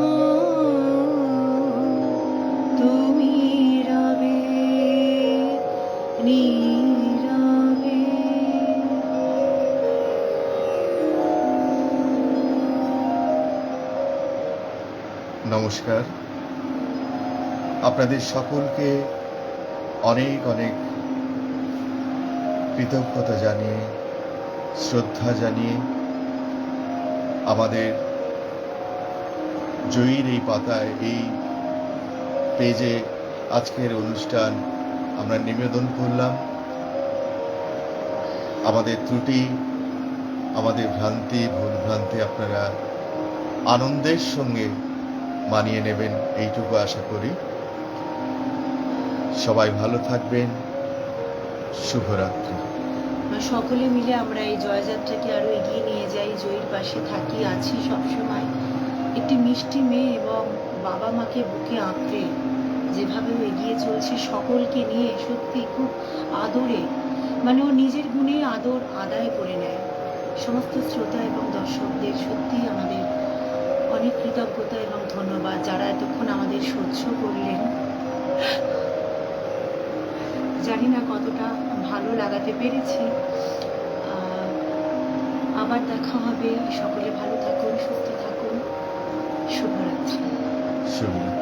তুমি রবে নীরবে। নমস্কার, আপনাদের সকলকে অনেক অনেক কৃতজ্ঞতা জানিয়ে, শ্রদ্ধা জানিয়ে, আমাদের জয়ীর এই পাতায়, এই পেজে আজকের অনুষ্ঠান আমরা নিবেদন করলাম। আমাদের ত্রুটি, আমাদের ভ্রান্তি, ভুলভ্রান্তি আপনারা আনন্দের সঙ্গে মানিয়ে নেবেন, এইটুকু আশা করি। সবাই ভালো থাকবেন। শুভরাত্রি। সকলে মিলে আমরা এই জয়যাত্রাকে আরো এগিয়ে নিয়ে যাই, জয়ীর পাশে থাকি, আছি সবসময়। একটি মিষ্টি মেয়ে এবং বাবা মাকে বুকে আঁকড়ে যেভাবে ও এগিয়ে চলছে সকলকে নিয়ে, সত্যি খুব আদরে, মানে ও নিজের গুণে আদর আদায় করে নেয়। সমস্ত শ্রোতা এবং দর্শকদের সত্যি আমাদের অনেক কৃতজ্ঞতা এবং ধন্যবাদ, যারা এতক্ষণ আমাদের সহ্য করলেন। জানি না কতটা ভালো লাগাতে পেরেছি। আবার দেখা হবে। সকলে ভালো থাকুন, সুস্থ থাকুন। শুভরাত্রি। শুভরাত্রি।